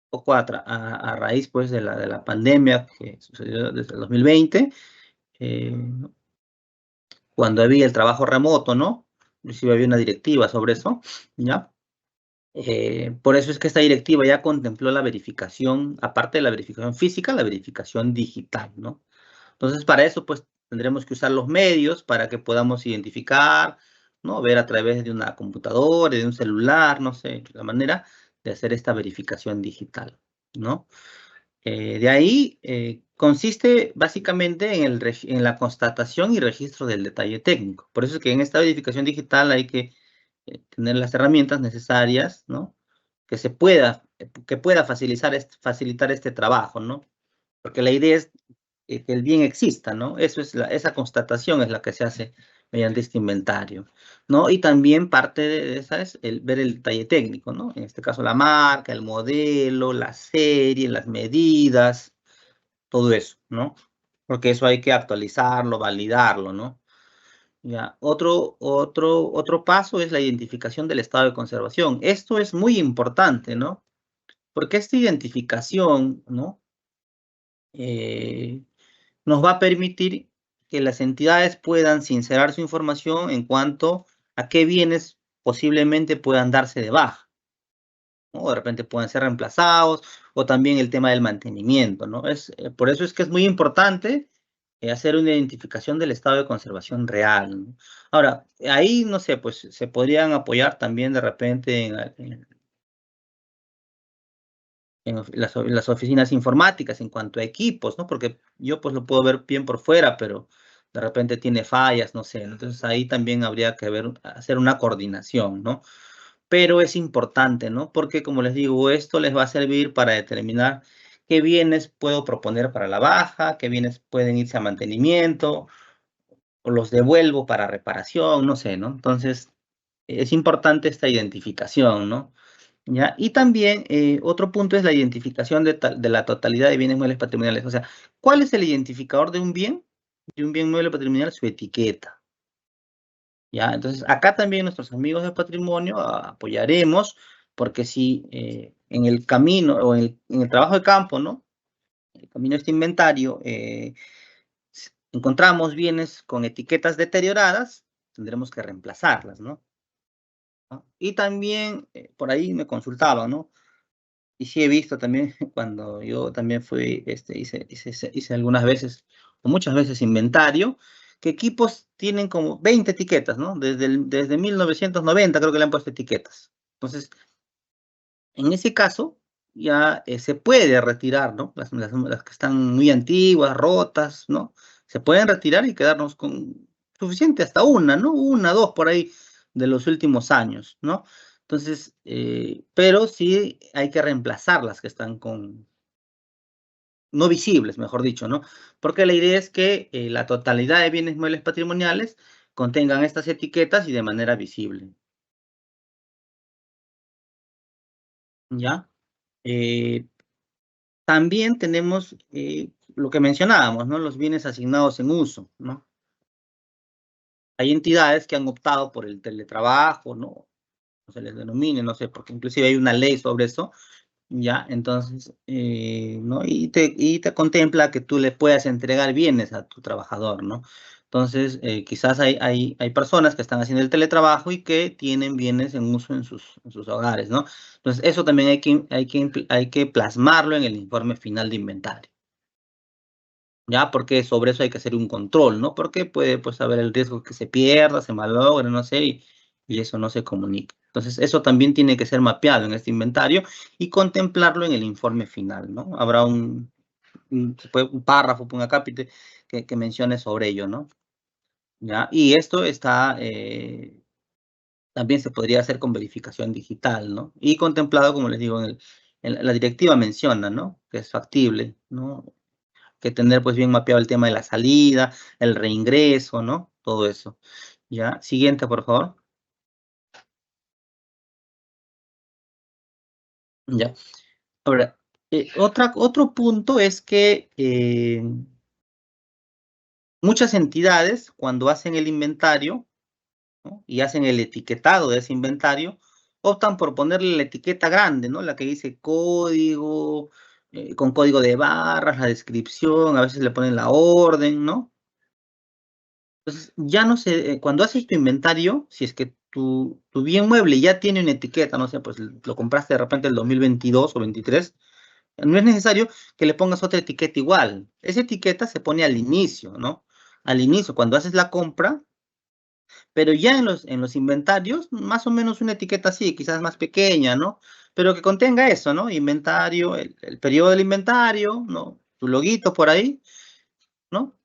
poco a raíz, pues, de la pandemia que sucedió desde el 2020, cuando había el trabajo remoto, ¿no? Inclusive había una directiva sobre eso, ¿ya? Por eso es que esta directiva ya contempló la verificación, aparte de la verificación física, la verificación digital, ¿no? Entonces, para eso, pues, tendremos que usar los medios para que podamos identificar, ¿no? Ver a través de una computadora, de un celular, no sé, la manera de hacer esta verificación digital, ¿no? De ahí consiste básicamente en la constatación y registro del detalle técnico. Por eso es que en esta verificación digital hay que tener las herramientas necesarias, ¿no? Que pueda facilitar este trabajo, ¿no? Porque la idea es que el bien exista, ¿no? Esa constatación es la que se hace mediante este inventario, ¿no? Y también parte de esa es ver el detalle técnico, ¿no? En este caso la marca, el modelo, la serie, las medidas, todo eso, ¿no? Porque eso hay que actualizarlo, validarlo, ¿no? Ya. Otro paso es la identificación del estado de conservación. Esto es muy importante, ¿no? Porque esta identificación, ¿no? Nos va a permitir que las entidades puedan sincerar su información en cuanto a qué bienes posiblemente puedan darse de baja, ¿no? De repente pueden ser reemplazados, o también el tema del mantenimiento, ¿no? Por eso es que es muy importante hacer una identificación del estado de conservación real, ¿no? Ahora, ahí, no sé, pues se podrían apoyar también de repente en las oficinas informáticas en cuanto a equipos, ¿no? Porque yo pues lo puedo ver bien por fuera, pero de repente tiene fallas, no sé. Entonces ahí también habría que hacer una coordinación, ¿no? Pero es importante, ¿no? Porque como les digo, esto les va a servir para determinar qué bienes puedo proponer para la baja, qué bienes pueden irse a mantenimiento, o los devuelvo para reparación, no sé, ¿no? Entonces es importante esta identificación, ¿no? ¿Ya? Y también otro punto es la identificación de la totalidad de bienes muebles patrimoniales. O sea, ¿cuál es el identificador de un bien? De un bien mueble patrimonial, su etiqueta. ¿Ya? Entonces, acá también nuestros amigos de patrimonio apoyaremos, porque si en el camino o en el trabajo de campo, ¿no? El camino de este inventario, encontramos bienes con etiquetas deterioradas, tendremos que reemplazarlas, ¿no? Y también por ahí me consultaban, ¿no? Y sí he visto también cuando yo también fui, hice algunas veces, o muchas veces inventario, que equipos tienen como 20 etiquetas, ¿no? Desde 1990 creo que le han puesto etiquetas. Entonces, en ese caso, ya se puede retirar, ¿no? Las que están muy antiguas, rotas, ¿no? Se pueden retirar y quedarnos con suficiente, hasta una, ¿no? Una, dos por ahí de los últimos años, ¿no? Entonces, pero sí hay que reemplazar las que están no visibles, mejor dicho, ¿no? Porque la idea es que la totalidad de bienes muebles patrimoniales contengan estas etiquetas y de manera visible, ¿ya? Eh, También tenemos lo que mencionábamos, ¿no? Los bienes asignados en uso, ¿no? Hay entidades que han optado por el teletrabajo, ¿no? No se les denomine, no sé, porque inclusive hay una ley sobre eso, ¿ya? Entonces, ¿no? Y te contempla que tú le puedas entregar bienes a tu trabajador, ¿no? Entonces, quizás hay personas que están haciendo el teletrabajo y que tienen bienes en uso en sus hogares, ¿no? Entonces, eso también hay que plasmarlo en el informe final de inventario, ¿ya? Porque sobre eso hay que hacer un control, ¿no? Porque puede, pues, haber el riesgo que se pierda, se malogre, no sé, y eso no se comunica. Entonces, eso también tiene que ser mapeado en este inventario y contemplarlo en el informe final, ¿no? Habrá un párrafo, un acápite que mencione sobre ello, ¿no? ¿Ya? Y esto también se podría hacer con verificación digital, ¿no? Y contemplado, como les digo, en la directiva menciona, ¿no? Que es factible, ¿no? Que tener pues bien mapeado el tema de la salida, el reingreso, ¿no? Todo eso. ¿Ya? Siguiente, por favor. Ya. Ahora, otro punto es que muchas entidades, cuando hacen el inventario, ¿no? Y hacen el etiquetado de ese inventario, optan por ponerle la etiqueta grande, ¿no? La que dice código, con código de barras, la descripción, a veces le ponen la orden, ¿no? Entonces, ya no sé, cuando haces tu inventario, si es que tu bien mueble ya tiene una etiqueta, no sé, pues lo compraste de repente el 2022 o 23, no es necesario que le pongas otra etiqueta igual. Esa etiqueta se pone al inicio, ¿no? Al inicio, cuando haces la compra, pero ya en los inventarios, más o menos una etiqueta así, quizás más pequeña, ¿no? Pero que contenga eso, ¿no? Inventario, el periodo del inventario, ¿no? Tu loguito por ahí, ¿no?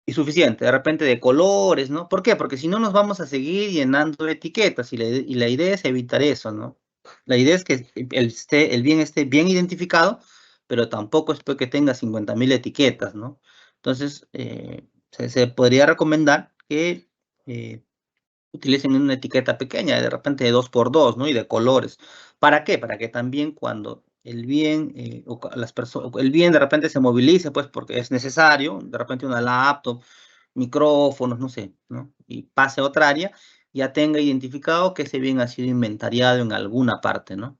Y suficiente, de repente de colores, ¿no? ¿Por qué? Porque si no nos vamos a seguir llenando de etiquetas y la idea es evitar eso, ¿no? La idea es que el bien esté bien identificado, pero tampoco es que tenga 50.000 etiquetas, ¿no? Entonces, se podría recomendar que utilicen una etiqueta pequeña, de repente de 2x2, ¿no? Y de colores. ¿Para qué? Para que también cuando el bien, el bien de repente se movilice, pues porque es necesario, de repente una laptop, micrófonos, no sé, ¿no? Y pase a otra área, ya tenga identificado que ese bien ha sido inventariado en alguna parte, ¿no?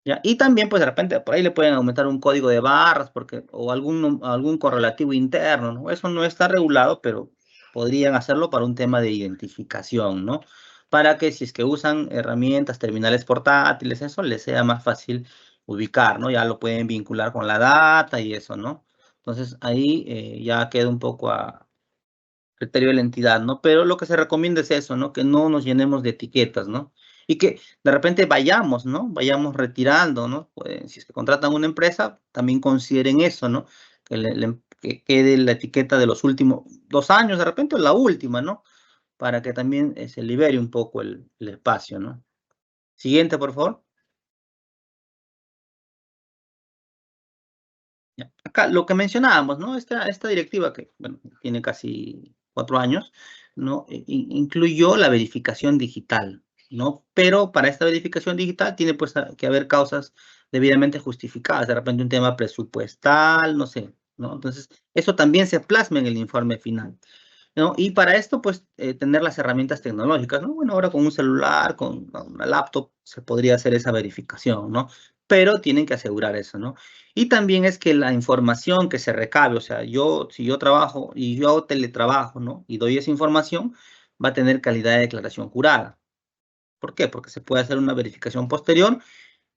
¿Ya? Y también, pues de repente, por ahí le pueden aumentar un código de barras o algún correlativo interno, ¿no? Eso no está regulado, pero podrían hacerlo para un tema de identificación, ¿no? Para que si es que usan herramientas, terminales portátiles, eso les sea más fácil ubicar, ¿no? Ya lo pueden vincular con la data y eso, ¿no? Entonces ahí ya queda un poco a criterio de la entidad, ¿no? Pero lo que se recomienda es eso, ¿no? Que no nos llenemos de etiquetas, ¿no? Y que de repente vayamos, ¿no? Vayamos retirando, ¿no? Pues, si es que contratan una empresa, también consideren eso, ¿no? Que quede la etiqueta de los últimos 2 años, de repente la última, ¿no? Para que también se libere un poco el espacio, ¿no? Siguiente, por favor. Ya. Acá lo que mencionábamos, ¿no? Esta directiva que, bueno, tiene casi 4 años, ¿no? Incluyó la verificación digital, ¿no? Pero para esta verificación digital tiene pues que haber causas debidamente justificadas, de repente un tema presupuestal, no sé, ¿no? Entonces, eso también se plasma en el informe final, ¿no? Y para esto, pues, tener las herramientas tecnológicas, ¿no? Bueno, ahora con un celular, con una laptop, se podría hacer esa verificación, ¿no? Pero tienen que asegurar eso, ¿no? Y también es que la información que se recabe, o sea, si yo trabajo y yo hago teletrabajo, ¿no? Y doy esa información, va a tener calidad de declaración jurada. ¿Por qué? Porque se puede hacer una verificación posterior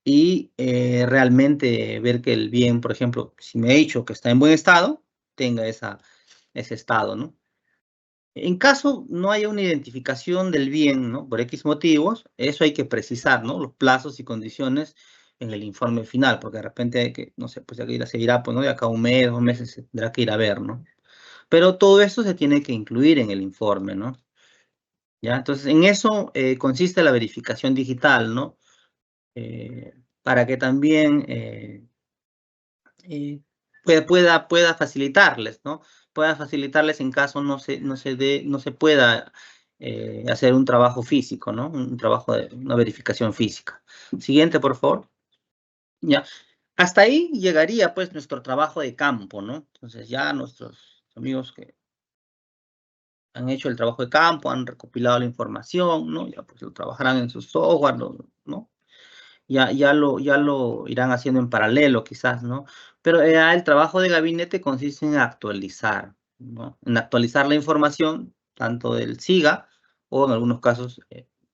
y realmente ver que el bien, por ejemplo, si me he dicho que está en buen estado, tenga ese estado, ¿no? En caso no haya una identificación del bien, ¿no? Por X motivos, eso hay que precisar, ¿no? Los plazos y condiciones en el informe final, porque de repente hay que, no sé, pues ya se irá, pues, ¿no? De acá a un mes, 2 meses, se tendrá que ir a ver, ¿no? Pero todo eso se tiene que incluir en el informe, ¿no? ¿Ya? Entonces, en eso consiste la verificación digital, ¿no? Para que también eh, pueda facilitarles, ¿no? Pueda facilitarles en caso no se pueda hacer un trabajo físico, ¿no? Un trabajo de una verificación física. Siguiente, por favor. Ya. Hasta ahí llegaría, pues, nuestro trabajo de campo, ¿no? Entonces, ya nuestros amigos que han hecho el trabajo de campo, han recopilado la información, ¿no? Ya, pues, lo trabajarán en su software, ¿no? Ya lo irán haciendo en paralelo quizás, ¿no? Pero el trabajo de gabinete consiste en actualizar, ¿no? En actualizar la información, tanto del SIGA o en algunos casos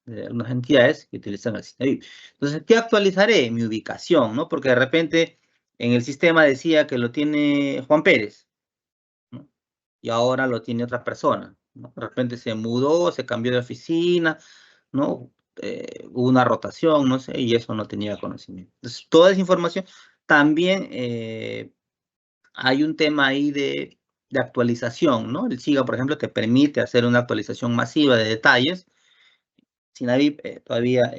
de algunas entidades que utilizan el SINAVIP. Entonces, ¿qué actualizaré? Mi ubicación, ¿no? Porque de repente en el sistema decía que lo tiene Juan Pérez, ¿no? Y ahora lo tiene otra persona, ¿no? De repente se mudó, se cambió de oficina, ¿no? Hubo una rotación, no sé, y eso no tenía conocimiento. Entonces, toda esa información, también hay un tema ahí de actualización, ¿no? El SIGA, por ejemplo, te permite hacer una actualización masiva de detalles. SINAVIP todavía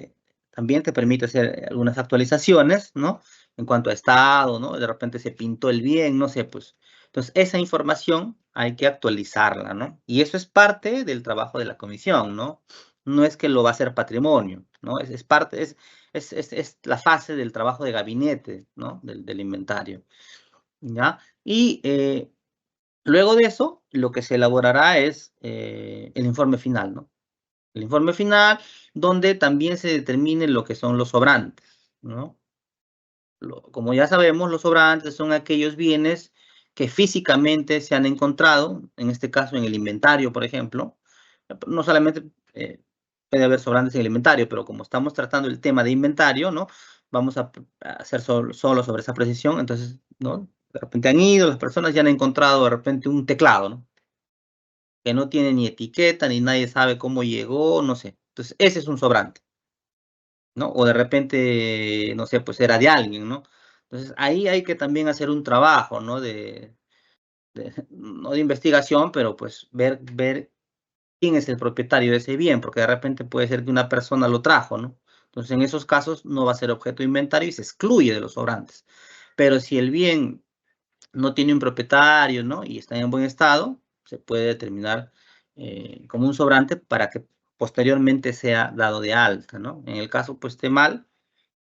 también te permite hacer algunas actualizaciones, ¿no? En cuanto a estado, ¿no? De repente se pintó el bien, no sé, pues. Entonces, esa información hay que actualizarla, ¿no? Y eso es parte del trabajo de la comisión, ¿no? No es que lo va a hacer patrimonio, ¿no? Es parte, es la fase del trabajo de gabinete, ¿no? Del inventario, ¿ya? Y luego de eso, lo que se elaborará es el informe final, ¿no? El informe final, donde también se determine lo que son los sobrantes, ¿no? Como ya sabemos, los sobrantes son aquellos bienes que físicamente se han encontrado, en este caso en el inventario, por ejemplo. No solamente puede haber sobrantes en el inventario, pero como estamos tratando el tema de inventario, ¿no? Vamos a hacer solo sobre esa precisión, entonces, ¿no? De repente han ido, las personas ya han encontrado de repente un teclado, ¿no? Que no tiene ni etiqueta, ni nadie sabe cómo llegó, no sé. Entonces, ese es un sobrante, ¿no? O de repente, no sé, pues era de alguien, ¿no? Entonces, ahí hay que también hacer un trabajo, ¿no? No de investigación, pero pues ver quién es el propietario de ese bien, porque de repente puede ser que una persona lo trajo, ¿no? Entonces, en esos casos no va a ser objeto de inventario y se excluye de los sobrantes. Pero si el bien no tiene un propietario, ¿no? Y está en buen estado, se puede determinar como un sobrante para que posteriormente sea dado de alta, ¿no? En el caso, pues, esté mal,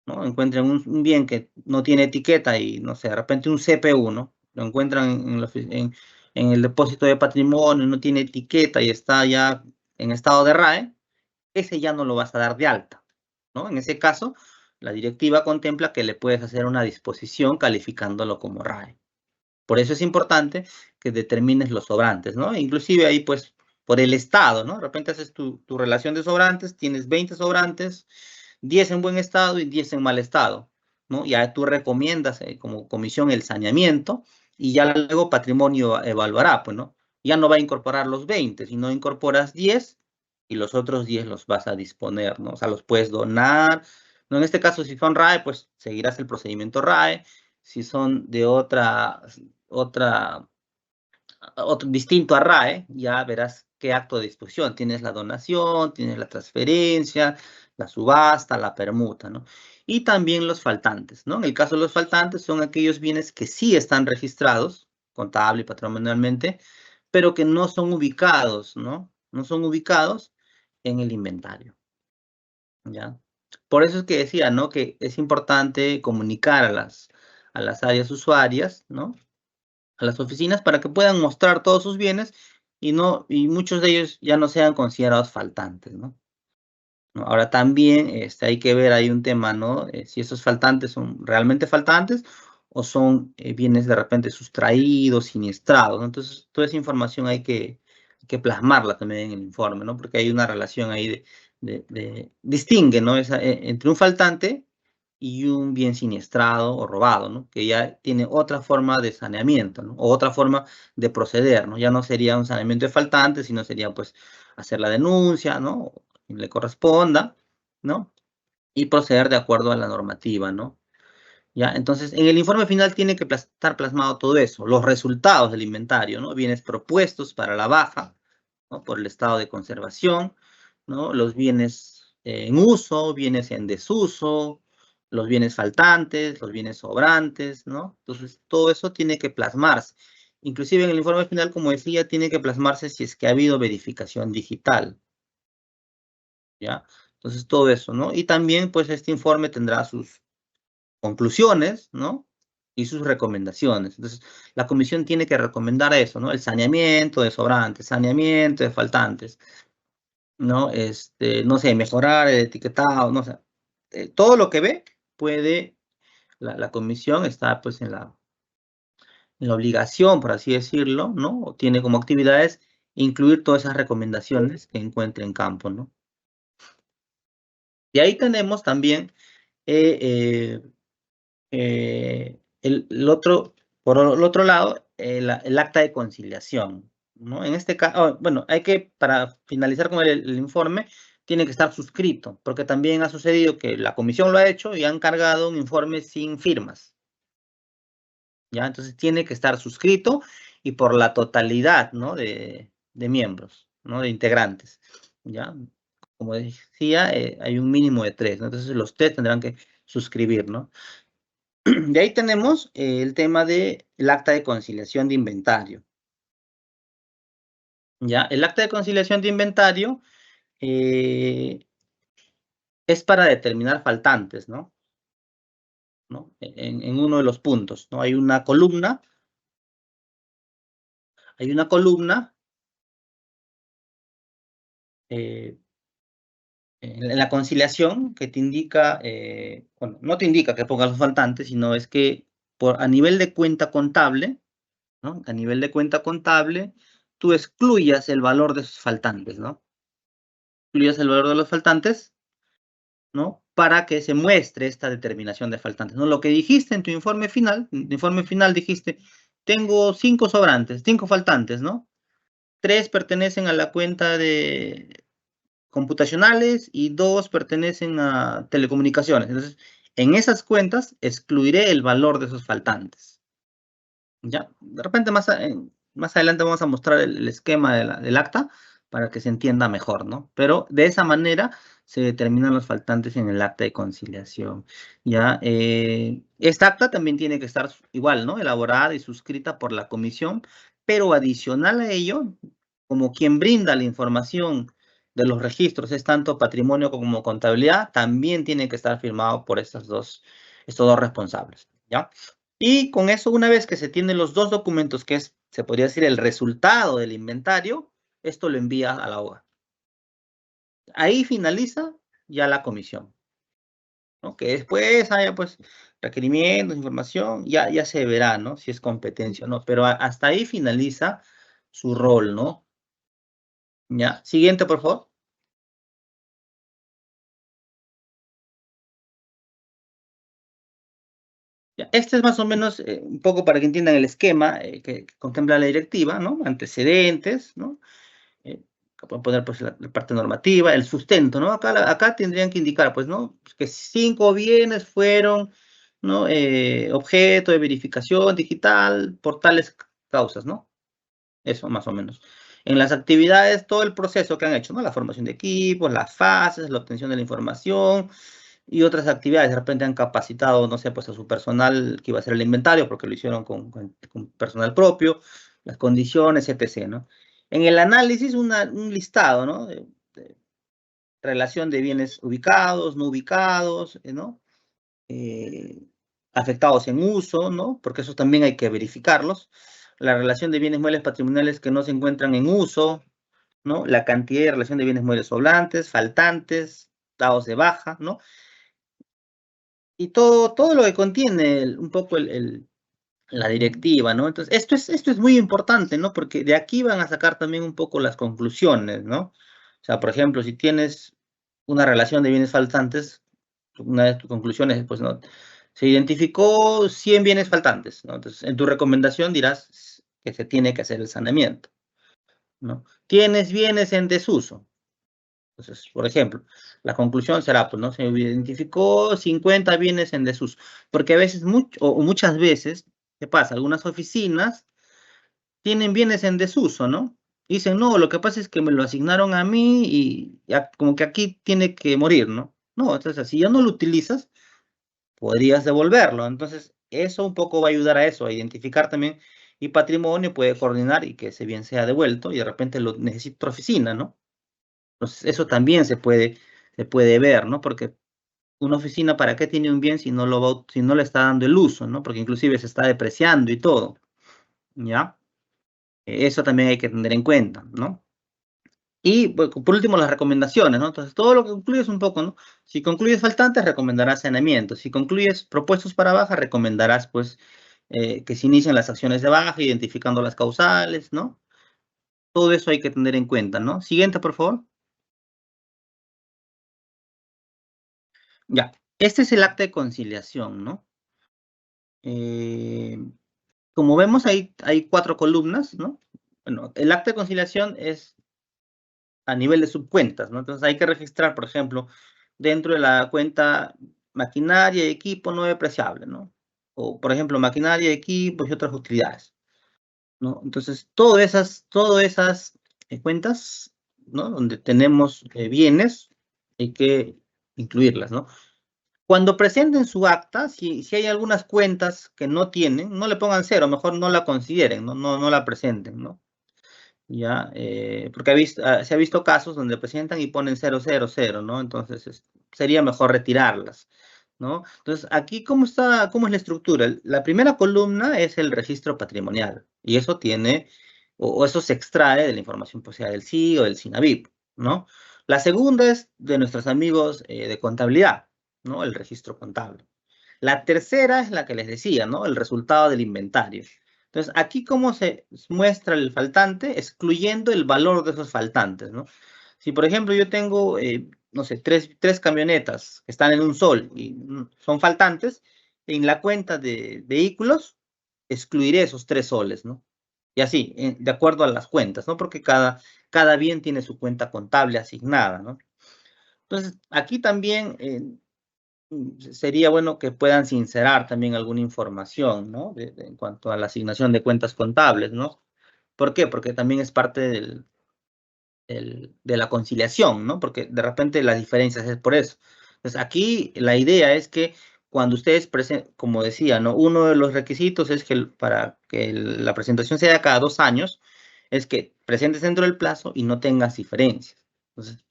¿no? Encuentren un bien que no tiene etiqueta y, no sé, de repente un CPU, ¿no? Lo encuentran en el depósito de patrimonio, no tiene etiqueta y está ya en estado de RAE, ese ya no lo vas a dar de alta, ¿no? En ese caso, la directiva contempla que le puedes hacer una disposición calificándolo como RAE. Por eso es importante que determines los sobrantes, ¿no? Inclusive ahí, pues, por el estado, ¿no? De repente haces tu relación de sobrantes, tienes 20 sobrantes, 10 en buen estado y 10 en mal estado, ¿no? Ya tú recomiendas como comisión el saneamiento y ya luego patrimonio evaluará, pues, ¿no? Ya no va a incorporar los 20, sino incorporas 10 y los otros 10 los vas a disponer, ¿no? O sea, los puedes donar, ¿no? En este caso, si son RAE, pues seguirás el procedimiento RAE. Si son de otro distinto a RAE, ya verás qué acto de disposición. Tienes la donación, tienes la transferencia, la subasta, la permuta, ¿no? Y también los faltantes, ¿no? En el caso de los faltantes son aquellos bienes que sí están registrados, contable y patrimonialmente, pero que no son ubicados, ¿no? No son ubicados en el inventario, ¿ya? Por eso es que decía, ¿no? Que es importante comunicar a las áreas usuarias, ¿no? A las oficinas para que puedan mostrar todos sus bienes y muchos de ellos ya no sean considerados faltantes, ¿no? Ahora también hay que ver, hay un tema, ¿no? Si esos faltantes son realmente faltantes o son bienes de repente sustraídos, siniestrados, ¿no? Entonces, toda esa información hay que plasmarla también en el informe, ¿no? Porque hay una relación ahí distingue, ¿no? Entre un faltante y un bien siniestrado o robado, ¿no? Que ya tiene otra forma de saneamiento, ¿no? O otra forma de proceder, ¿no? Ya no sería un saneamiento de faltante, sino sería, pues, hacer la denuncia, ¿no? Le corresponda, ¿no? Y proceder de acuerdo a la normativa, ¿no? ¿Ya? Entonces, en el informe final tiene que estar plasmado todo eso, los resultados del inventario, ¿no? Bienes propuestos para la baja, ¿no? Por el estado de conservación, ¿no? Los bienes en uso, bienes en desuso, los bienes faltantes, los bienes sobrantes, ¿no? Entonces, todo eso tiene que plasmarse. Inclusive en el informe final, como decía, tiene que plasmarse si es que ha habido verificación digital, ¿ya? Entonces, todo eso, ¿no? Y también, pues, este informe tendrá sus conclusiones, ¿no? Y sus recomendaciones. Entonces, la comisión tiene que recomendar eso, ¿no? El saneamiento de sobrantes, saneamiento de faltantes, ¿no? No sé, mejorar el etiquetado, no sé. Todo lo que ve puede, la comisión está, pues, en la obligación, por así decirlo, ¿no? O tiene como actividades incluir todas esas recomendaciones que encuentre en campo, ¿no? Y ahí tenemos también por el otro lado, el acta de conciliación, ¿no? En este caso, bueno, para finalizar con el informe, tiene que estar suscrito, porque también ha sucedido que la comisión lo ha hecho y han cargado un informe sin firmas, ¿ya? Entonces tiene que estar suscrito y por la totalidad, ¿no? de miembros, ¿no? De integrantes, ¿ya? Como decía, hay un mínimo de 3, ¿no? Entonces los 3 tendrán que suscribir, ¿no? De ahí tenemos el tema del acta de conciliación de inventario. ¿Ya? El acta de conciliación de inventario es para determinar faltantes, ¿no? En uno de los puntos, ¿no? Hay una columna en la conciliación que te indica, bueno, no te indica que pongas los faltantes, sino es que a nivel de cuenta contable, ¿no? A nivel de cuenta contable, tú excluyas el valor de esos faltantes, ¿no? Excluyas el valor de los faltantes, ¿no? Para que se muestre esta determinación de faltantes, ¿no? Lo que dijiste en tu informe final, dijiste, tengo 5 sobrantes, 5 faltantes, ¿no? 3 pertenecen a la cuenta de computacionales y 2 pertenecen a telecomunicaciones. Entonces, en esas cuentas excluiré el valor de esos faltantes. ¿Ya? De repente más adelante vamos a mostrar el esquema del acta para que se entienda mejor, ¿no? Pero de esa manera se determinan los faltantes en el acta de conciliación, ¿ya? Esta acta también tiene que estar igual, ¿no? Elaborada y suscrita por la comisión, pero adicional a ello, como quien brinda la información de los registros es tanto patrimonio como contabilidad, también tiene que estar firmado por estos dos responsables, ¿ya? Y con eso, una vez que se tienen los dos documentos, que se podría decir el resultado del inventario, esto lo envía a la OGA. Ahí finaliza ya la comisión. ¿no? Que después haya, pues, requerimientos, información, ya se verá, ¿no? Si es competencia o no, pero hasta ahí finaliza su rol, ¿no? ¿Ya? Siguiente, por favor. Este es más o menos un poco para que entiendan el esquema que contempla la directiva, ¿no? Antecedentes, ¿no? Pueden poner pues la parte normativa, el sustento, ¿no? Acá tendrían que indicar, pues, ¿no? Que 5 bienes fueron, ¿no? Objeto de verificación digital por tales causas, ¿no? Eso, más o menos. En las actividades, todo el proceso que han hecho, ¿no? La formación de equipos, las fases, la obtención de la información, y otras actividades. De repente han capacitado, no sé, pues a su personal que iba a hacer el inventario, porque lo hicieron con personal propio, las condiciones, etc., ¿no? En el análisis, un listado, ¿no? De relación de bienes ubicados, no ubicados, ¿no? Afectados en uso, ¿no? Porque eso también hay que verificarlos. La relación de bienes muebles patrimoniales que no se encuentran en uso, ¿no? La cantidad de relación de bienes muebles sobrantes, faltantes, dados de baja, ¿no? Y todo lo que contiene un poco la directiva, ¿no? Entonces, esto es muy importante, ¿no? Porque de aquí van a sacar también un poco las conclusiones, ¿no? O sea, por ejemplo, si tienes una relación de bienes faltantes, una de tus conclusiones es, pues, ¿no? Se identificó 100 bienes faltantes, ¿no? Entonces, en tu recomendación dirás que se tiene que hacer el saneamiento, ¿no? Tienes bienes en desuso. Entonces, por ejemplo, la conclusión será, pues, ¿no? Se identificó 50 bienes en desuso, porque a veces, o muchas veces, ¿qué pasa? Algunas oficinas tienen bienes en desuso, ¿no? Dicen, no, lo que pasa es que me lo asignaron a mí y ya, como que aquí tiene que morir, ¿no? No, entonces, si ya no lo utilizas, podrías devolverlo. Entonces, eso un poco va a ayudar a eso, a identificar también, y patrimonio puede coordinar y que ese bien sea devuelto y de repente lo necesita otra oficina, ¿no? Entonces, eso también se puede ver, ¿no? Porque una oficina, ¿para qué tiene un bien si no si no le está dando el uso, ¿no? Porque inclusive se está depreciando y todo, ¿ya? Eso también hay que tener en cuenta, ¿no? Y pues, por último, las recomendaciones, ¿no? Entonces, todo lo que concluyes un poco, ¿no? Si concluyes faltantes, recomendarás saneamiento. Si concluyes propuestos para baja, recomendarás, pues, que se inicien las acciones de baja, identificando las causales, ¿no? Todo eso hay que tener en cuenta, ¿no? Siguiente, por favor. Ya, este es el acta de conciliación, ¿no? Como vemos, hay 4 columnas, ¿no? Bueno, el acta de conciliación es a nivel de subcuentas, ¿no? Entonces hay que registrar, por ejemplo, dentro de la cuenta maquinaria y equipo no depreciable, ¿no? O, por ejemplo, maquinaria, equipos y otras utilidades, ¿no? Entonces, todas esas cuentas, ¿no? Donde tenemos bienes, hay que incluirlas, ¿no? Cuando presenten su acta, si hay algunas cuentas que no tienen, no le pongan 0, mejor no la consideren, no la presenten, ¿no? Ya, porque se ha visto casos donde presentan y ponen 000, ¿no? Entonces, sería mejor retirarlas, ¿no? Entonces, aquí, ¿cómo es la estructura? La primera columna es el registro patrimonial, y eso tiene, o eso se extrae de la información, pues, sea del SI o del SINAVIP, ¿no? La segunda es de nuestros amigos de contabilidad, ¿no? El registro contable. La tercera es la que les decía, ¿no? El resultado del inventario. Entonces, aquí cómo se muestra el faltante, excluyendo el valor de esos faltantes, ¿no? Si, por ejemplo, yo tengo, no sé, tres camionetas que están en un sol y son faltantes, en la cuenta de vehículos excluiré esos 3 soles, ¿no? Y así, de acuerdo a las cuentas, ¿no? Porque cada bien tiene su cuenta contable asignada, ¿no? Entonces, aquí también sería bueno que puedan sincerar también alguna información, ¿no? En cuanto a la asignación de cuentas contables, ¿no? ¿Por qué? Porque también es parte de la conciliación, ¿no? Porque de repente las diferencias es por eso. Entonces, aquí la idea es que cuando ustedes presenten, como decía, ¿no? Uno de los requisitos es que para que la presentación sea cada 2 años, es que presentes dentro del plazo y no tengas diferencias. Entonces,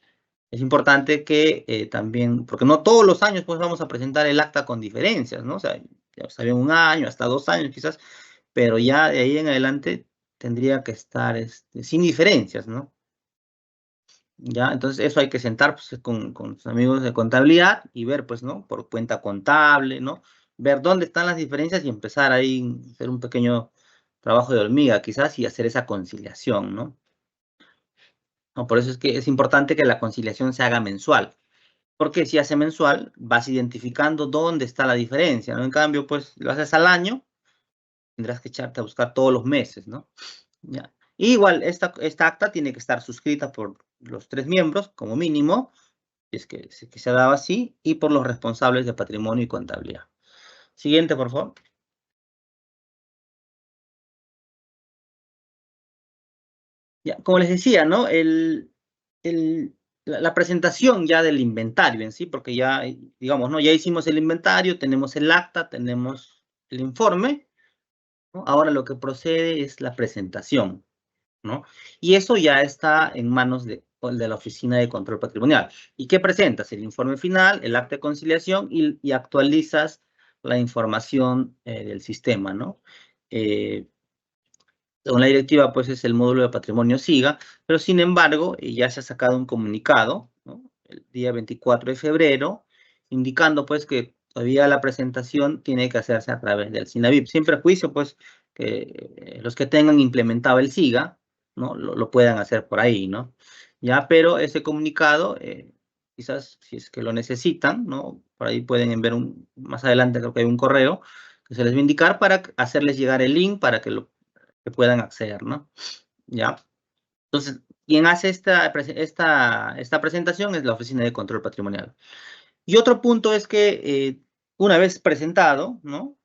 es importante que también, porque no todos los años pues vamos a presentar el acta con diferencias, ¿no? O sea, ya está bien 1 año, hasta 2 años quizás, pero ya de ahí en adelante tendría que estar sin diferencias, ¿no? ¿Ya? Entonces, eso hay que sentar pues, con sus amigos de contabilidad y ver, pues, ¿no? Por cuenta contable, ¿no? Ver dónde están las diferencias y empezar ahí a hacer un pequeño trabajo de hormiga, quizás, y hacer esa conciliación, ¿no? ¿No? Por eso es que es importante que la conciliación se haga mensual. Porque si hace mensual, vas identificando dónde está la diferencia, ¿no? En cambio, pues, lo haces al año, tendrás que echarte a buscar todos los meses, ¿no? ¿Ya? Y igual, esta acta tiene que estar suscrita por los 3 miembros, como mínimo, si es que se ha dado así, y por los responsables de patrimonio y contabilidad. Siguiente, por favor. Ya, como les decía, ¿no? La presentación ya del inventario en sí, porque ya, digamos, ¿no? Ya hicimos el inventario, tenemos el acta, tenemos el informe, ¿no? Ahora lo que procede es la presentación, ¿no? Y eso ya está en manos de la Oficina de Control Patrimonial. ¿Y qué presentas? El informe final, el acta de conciliación y actualizas la información del sistema, ¿no? Según la directiva, pues es el módulo de patrimonio SIGA, pero sin embargo, ya se ha sacado un comunicado, ¿no? El día 24 de febrero, indicando pues que todavía la presentación tiene que hacerse a través del SINAVIP, sin prejuicio pues que los que tengan implementado el SIGA, ¿no? Lo puedan hacer por ahí, ¿no? Ya, pero ese comunicado, quizás si es que lo necesitan, ¿no? Por ahí pueden ver más adelante creo que hay un correo que se les va a indicar para hacerles llegar el link para que puedan acceder, ¿no? ¿Ya? Entonces, quien hace esta presentación es la Oficina de Control Patrimonial. Y otro punto es que una vez presentado, ¿no?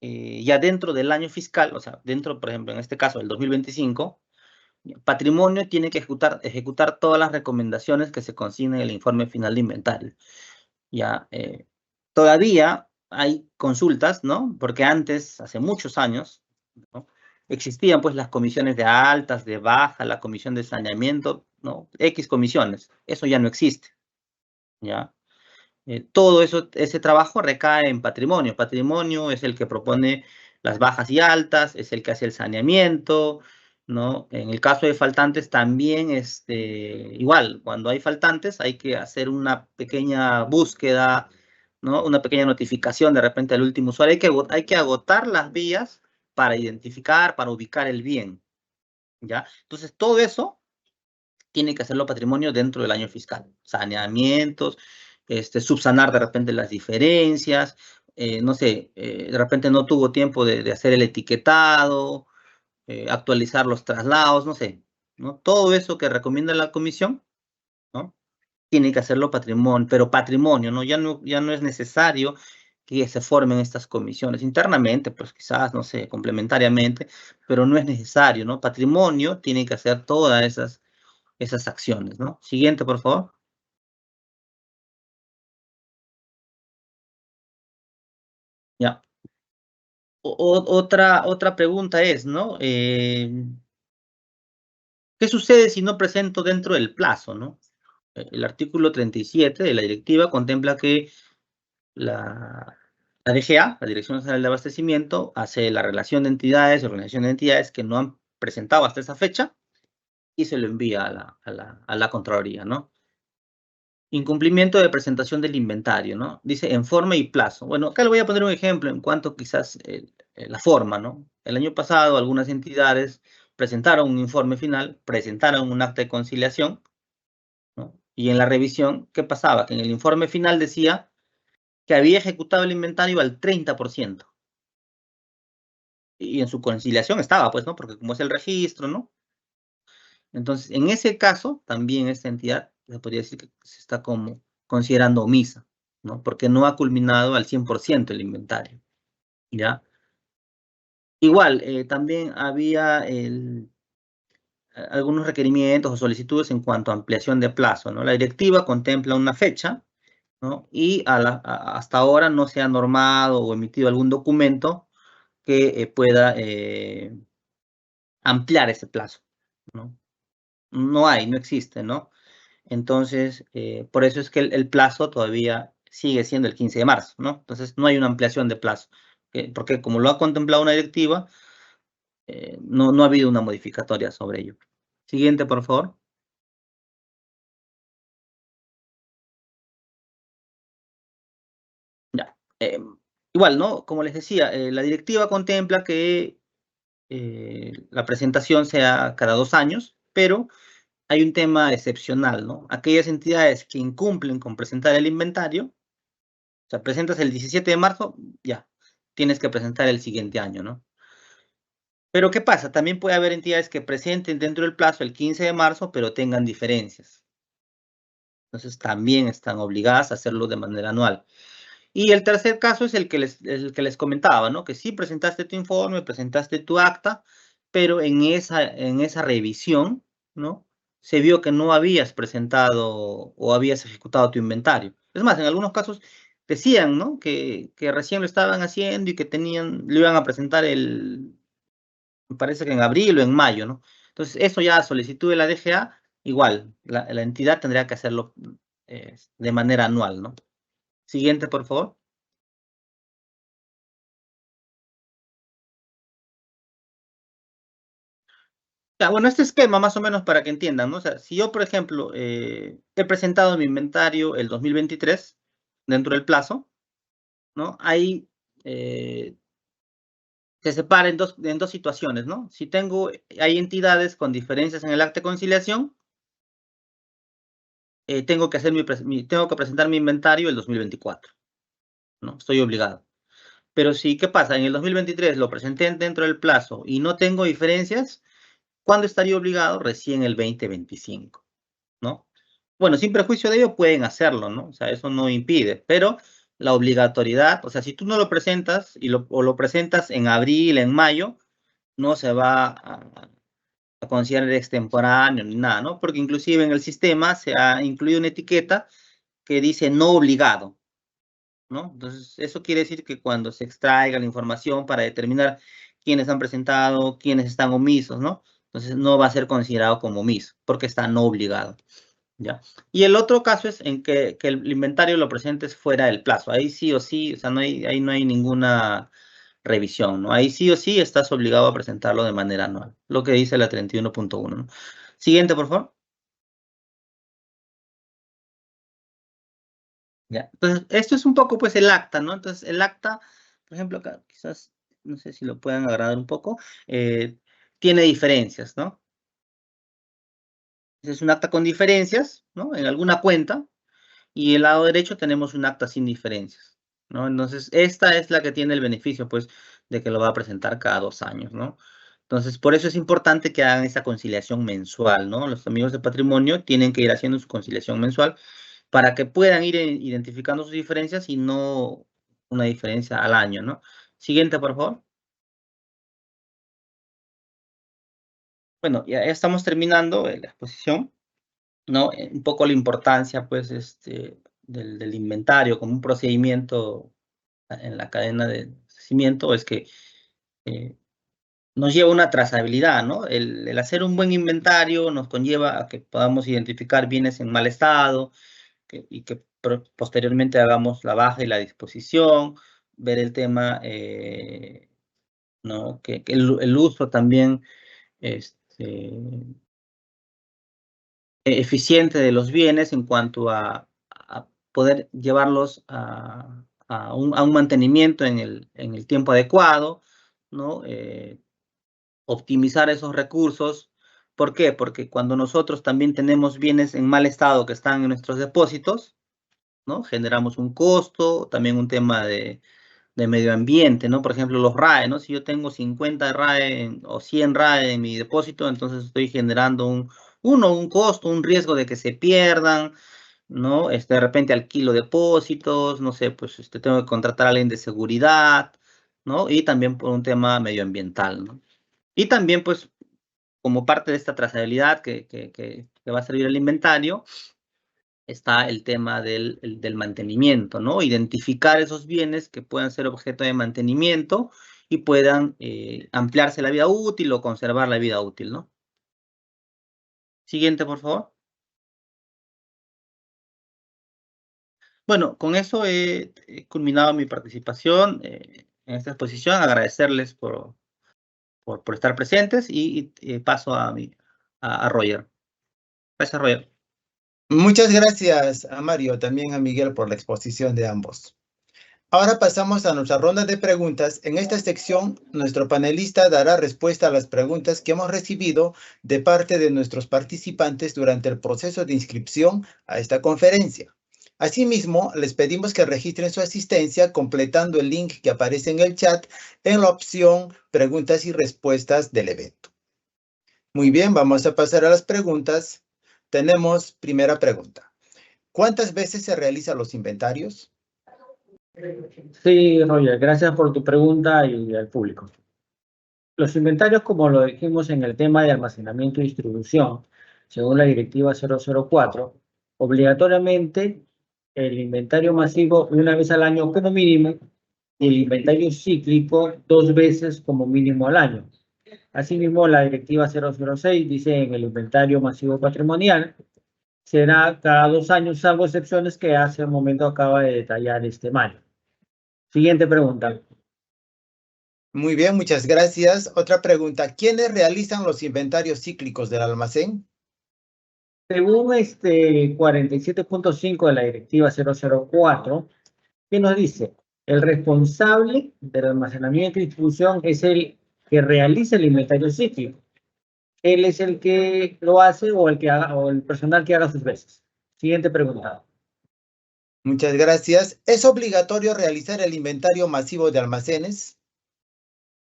Ya dentro del año fiscal, o sea, dentro, por ejemplo, en este caso, del 2025, Patrimonio tiene que ejecutar todas las recomendaciones que se consignen en el informe final de inventario. Ya, todavía hay consultas, ¿no? Porque antes, hace muchos años, ¿no? Existían pues las comisiones de altas, de baja, la comisión de saneamiento, ¿no? X comisiones. Eso ya no existe, ¿ya? Todo eso, ese trabajo recae en patrimonio. Patrimonio es el que propone las bajas y altas, es el que hace el saneamiento, ¿no? En el caso de faltantes también, igual, cuando hay faltantes hay que hacer una pequeña búsqueda, ¿no? Una pequeña notificación de repente al último usuario. Hay que agotar las vías para identificar, para ubicar el bien, ¿ya? Entonces, todo eso tiene que hacerlo patrimonio dentro del año fiscal. Saneamientos, subsanar de repente las diferencias, no sé, de repente no tuvo tiempo de hacer el etiquetado, actualizar los traslados, no sé, ¿no? Todo eso que recomienda la comisión, ¿no? Tiene que hacerlo patrimonio, pero patrimonio, ¿no? Ya no es necesario que se formen estas comisiones internamente, pues quizás, no sé, complementariamente, pero no es necesario, ¿no? Patrimonio tiene que hacer todas esas acciones, ¿no? Siguiente, por favor. Ya. Otra pregunta es, ¿no? ¿Qué sucede si no presento dentro del plazo, ¿no? El artículo 37 de la directiva contempla que la DGA, la Dirección Nacional de Abastecimiento, hace la relación de entidades, organización de entidades que no han presentado hasta esa fecha y se lo envía a la Contraloría, ¿no? Incumplimiento de presentación del inventario, ¿no? Dice en forma y plazo. Bueno, acá le voy a poner un ejemplo en cuanto quizás la forma, ¿no? El año pasado algunas entidades presentaron un informe final, presentaron un acta de conciliación, ¿no? Y en la revisión, ¿qué pasaba? Que en el informe final decía que había ejecutado el inventario al 30%. Y en su conciliación estaba, pues, ¿no? Porque como es el registro, ¿no? Entonces, en ese caso, también esta entidad se podría decir que se está como considerando omisa, ¿no? Porque no ha culminado al 100% el inventario, ¿ya? Igual, también había algunos requerimientos o solicitudes en cuanto a ampliación de plazo, ¿no? La directiva contempla una fecha, ¿no? Y hasta ahora no se ha normado o emitido algún documento que pueda ampliar ese plazo, ¿no? No existe, ¿no? Entonces, por eso es que el plazo todavía sigue siendo el 15 de marzo, ¿no? Entonces, no hay una ampliación de plazo, porque como lo ha contemplado una directiva, no ha habido una modificatoria sobre ello. Siguiente, por favor. igual, ¿no? Como les decía, la directiva contempla que la presentación sea cada 2 años, pero hay un tema excepcional, ¿no? Aquellas entidades que incumplen con presentar el inventario, o sea, presentas el 17 de marzo, ya, tienes que presentar el siguiente año, ¿no? Pero ¿qué pasa? También puede haber entidades que presenten dentro del plazo el 15 de marzo, pero tengan diferencias. Entonces también están obligadas a hacerlo de manera anual. Y el tercer caso es el que les comentaba, ¿no? Que sí presentaste tu informe, presentaste tu acta, pero en esa revisión, ¿no? Se vio que no habías presentado o habías ejecutado tu inventario. Es más, en algunos casos decían, ¿no? Que recién lo estaban haciendo y que lo iban a presentar me parece que en abril o en mayo, ¿no? Entonces, eso ya a solicitud de la DGA, igual, la entidad tendría que hacerlo de manera anual, ¿no? Siguiente, por favor. Ya, bueno, este esquema más o menos para que entiendan, ¿no? O sea, si yo, por ejemplo, he presentado mi inventario el 2023 dentro del plazo, ¿no? Ahí se separa en dos situaciones, ¿no? Si hay entidades con diferencias en el acta de conciliación, tengo que presentar mi inventario el 2024, ¿no? Estoy obligado. Pero sí, ¿qué pasa? En el 2023 lo presenté dentro del plazo y no tengo diferencias, ¿cuándo estaría obligado? Recién el 2025, ¿no? Bueno, sin perjuicio de ello pueden hacerlo, ¿no? O sea, eso no impide, pero la obligatoriedad, o sea, si tú no lo presentas o lo presentas en abril, en mayo, no se va a considerar extemporáneo ni nada, ¿no? Porque inclusive en el sistema se ha incluido una etiqueta que dice no obligado, ¿no? Entonces, eso quiere decir que cuando se extraiga la información para determinar quiénes han presentado, quiénes están omisos, ¿no? Entonces, no va a ser considerado como omiso, porque está no obligado, ¿ya? Y el otro caso es en que el inventario lo presentes fuera del plazo. Ahí sí o sí, o sea, ahí no hay ninguna revisión, ¿no? Ahí sí o sí estás obligado a presentarlo de manera anual, lo que dice la 31.1, ¿no? Siguiente, por favor. Ya. Entonces, esto es un poco, pues, el acta, ¿no? Entonces, el acta, por ejemplo, acá, quizás, no sé si lo puedan agradar un poco, tiene diferencias, ¿no? Es un acta con diferencias, ¿no? En alguna cuenta, y el lado derecho tenemos un acta sin diferencias, ¿no? Entonces, esta es la que tiene el beneficio, pues, de que lo va a presentar cada 2 años, ¿no? Entonces, por eso es importante que hagan esa conciliación mensual, ¿no? Los amigos de patrimonio tienen que ir haciendo su conciliación mensual para que puedan ir identificando sus diferencias y no una diferencia al año, ¿no? Siguiente, por favor. Bueno, ya estamos terminando la exposición, ¿no? Un poco la importancia, pues, del inventario como un procedimiento en la cadena de abastecimiento es que nos lleva una trazabilidad, ¿no? El hacer un buen inventario nos conlleva a que podamos identificar bienes en mal estado, y que posteriormente hagamos la baja y la disposición, ver el tema, ¿no? Que el uso también eficiente de los bienes en cuanto a poder llevarlos a un mantenimiento en el tiempo adecuado, ¿no? Optimizar esos recursos. ¿Por qué? Porque cuando nosotros también tenemos bienes en mal estado que están en nuestros depósitos, ¿no? Generamos un costo, también un tema de medio ambiente, ¿no? Por ejemplo, los RAE, ¿no? Si yo tengo 50 RAE o 100 RAE en mi depósito, entonces estoy generando un costo, un riesgo de que se pierdan, ¿no? De repente alquilo depósitos, no sé, pues tengo que contratar a alguien de seguridad, ¿no? Y también por un tema medioambiental, ¿no? Y también, pues, como parte de esta trazabilidad que va a servir el inventario, está el tema del mantenimiento, ¿no? Identificar esos bienes que puedan ser objeto de mantenimiento y puedan ampliarse la vida útil o conservar la vida útil, ¿no? Siguiente, por favor. Bueno, con eso he culminado mi participación en esta exposición. Agradecerles por estar presentes y paso a Roger. Gracias, Roger. Muchas gracias a Mario, también a Miguel por la exposición de ambos. Ahora pasamos a nuestra ronda de preguntas. En esta sección, nuestro panelista dará respuesta a las preguntas que hemos recibido de parte de nuestros participantes durante el proceso de inscripción a esta conferencia. Asimismo, les pedimos que registren su asistencia completando el link que aparece en el chat en la opción Preguntas y Respuestas del evento. Muy bien, vamos a pasar a las preguntas. Tenemos primera pregunta. ¿Cuántas veces se realizan los inventarios? Sí, Roger, gracias por tu pregunta y al público. Los inventarios, como lo dijimos en el tema de almacenamiento y distribución, según la directiva 004, obligatoriamente el inventario masivo una vez al año como mínimo y el inventario cíclico 2 veces como mínimo al año. Asimismo, la directiva 006 dice en el inventario masivo patrimonial será cada 2 años, salvo excepciones que hace un momento acaba de detallar Mario. Siguiente pregunta. Muy bien, muchas gracias. Otra pregunta. ¿Quiénes realizan los inventarios cíclicos del almacén? Según 47.5 de la directiva 004, ¿qué nos dice? El responsable del almacenamiento y distribución es el que realiza el inventario cíclico. Él es el que lo hace o el que haga, o el personal que haga sus veces. Siguiente pregunta. Muchas gracias. ¿Es obligatorio realizar el inventario masivo de almacenes?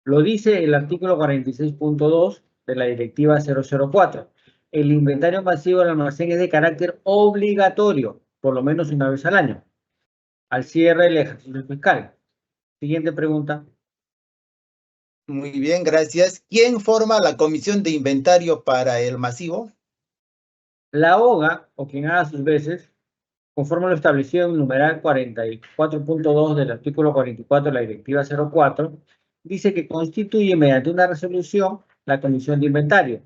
Lo dice el artículo 46.2 de la directiva 004. El inventario masivo del almacén es de carácter obligatorio, por lo menos una vez al año, al cierre del ejercicio fiscal. Siguiente pregunta. Muy bien, gracias. ¿Quién forma la comisión de inventario para el masivo? La OGA, o quien haga sus veces, conforme lo establecido en el numeral 44.2 del artículo 44 de la directiva 04, dice que constituye mediante una resolución la comisión de inventario,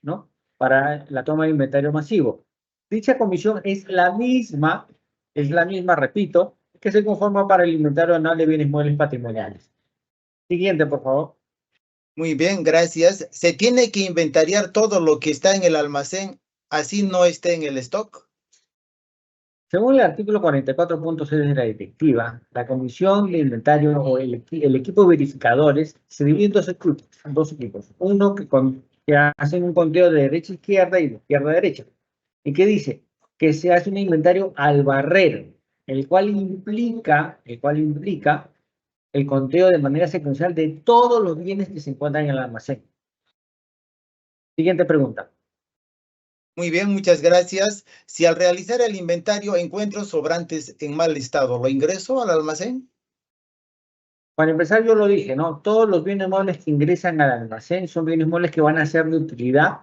¿no? Para la toma de inventario masivo. Dicha comisión es la misma, repito, que se conforma para el inventario anual de bienes muebles patrimoniales. Siguiente, por favor. Muy bien, gracias. ¿Se tiene que inventariar todo lo que está en el almacén, así no esté en el stock? Según el artículo 44.6 de la directiva, la comisión de inventario o el equipo de verificadores se divide en dos equipos. Uno que hacen un conteo de derecha a izquierda y de izquierda a derecha. ¿Y qué dice? Que se hace un inventario al barrero, el cual implica el conteo de manera secuencial de todos los bienes que se encuentran en el almacén. Siguiente pregunta. Muy bien, muchas gracias. Si al realizar el inventario encuentro sobrantes en mal estado, ¿lo ingreso al almacén? Para empezar, yo lo dije, ¿no? Todos los bienes muebles que ingresan al almacén son bienes muebles que van a ser de utilidad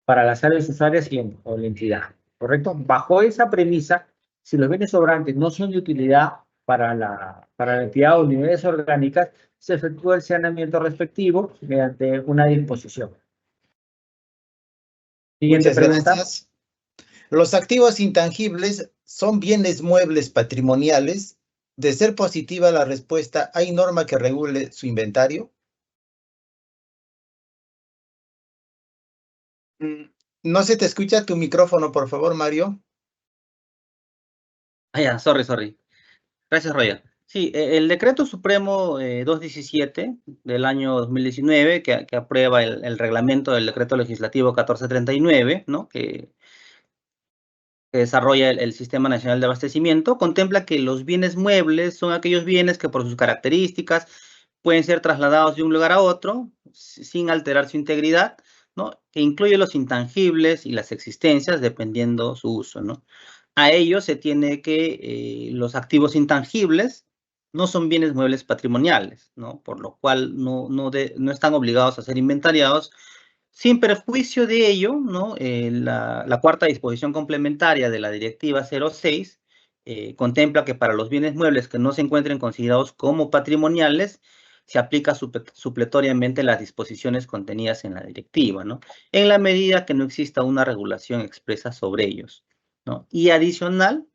para las áreas usuarias o la entidad, ¿correcto? Bajo esa premisa, si los bienes sobrantes no son de utilidad para la entidad o unidades orgánicas, se efectúa el saneamiento respectivo mediante una disposición. Siguiente Muchas pregunta. gracias. ¿Los activos intangibles son bienes muebles patrimoniales? De ser positiva la respuesta, ¿hay norma que regule su inventario? No se te escucha tu micrófono, por favor, Mario. Ah, ya, sorry. Gracias, Roger. Sí, el Decreto Supremo 217 del año 2019, que aprueba el reglamento del Decreto Legislativo 1439, ¿no? que desarrolla el Sistema Nacional de Abastecimiento, contempla que los bienes muebles son aquellos bienes que por sus características pueden ser trasladados de un lugar a otro sin alterar su integridad, ¿no? Que incluye los intangibles y las existencias dependiendo su uso, ¿no? A ello se tiene que los activos intangibles no son bienes muebles patrimoniales, ¿no? Por lo cual no están obligados a ser inventariados. Sin perjuicio de ello, ¿no? La cuarta disposición complementaria de la Directiva 06 contempla que para los bienes muebles que no se encuentren considerados como patrimoniales, se aplica supletoriamente las disposiciones contenidas en la directiva, ¿no? En la medida que no exista una regulación expresa sobre ellos, ¿no? Y adicional,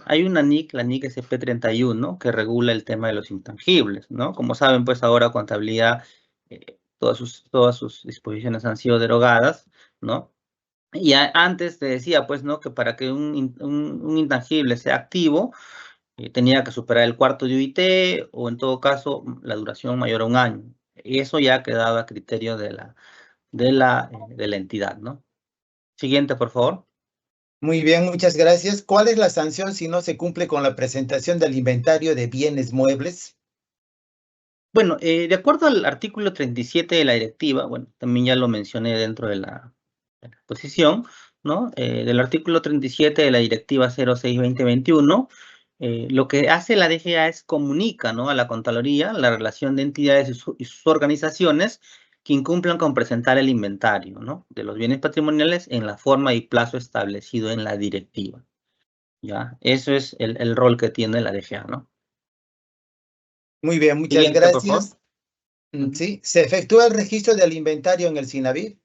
hay una NIC, la NIC SP31, que regula el tema de los intangibles, ¿no? Como saben, pues ahora contabilidad, todas sus disposiciones han sido derogadas, ¿no? Y antes te decía, pues, ¿no? Que para que un intangible sea activo, tenía que superar el cuarto de UIT o en todo caso la duración mayor a 1 año. Y eso ya quedaba a criterio de la entidad, ¿no? Siguiente, por favor. Muy bien, muchas gracias. ¿Cuál es la sanción si no se cumple con la presentación del inventario de bienes muebles? Bueno, de acuerdo al artículo 37 de la directiva, bueno, también ya lo mencioné dentro de la exposición, ¿no? Del artículo 37 de la directiva 06-2021, lo que hace la DGA es comunica, ¿no?, a la Contraloría la relación de entidades y sus organizaciones que incumplan con presentar el inventario, ¿no?, de los bienes patrimoniales en la forma y plazo establecido en la directiva. ¿Ya? Eso es el rol que tiene la DGA, ¿no? Muy bien, muchas Siguiente, por favor. gracias. Sí, ¿se efectúa el registro del inventario en el SINAVIP?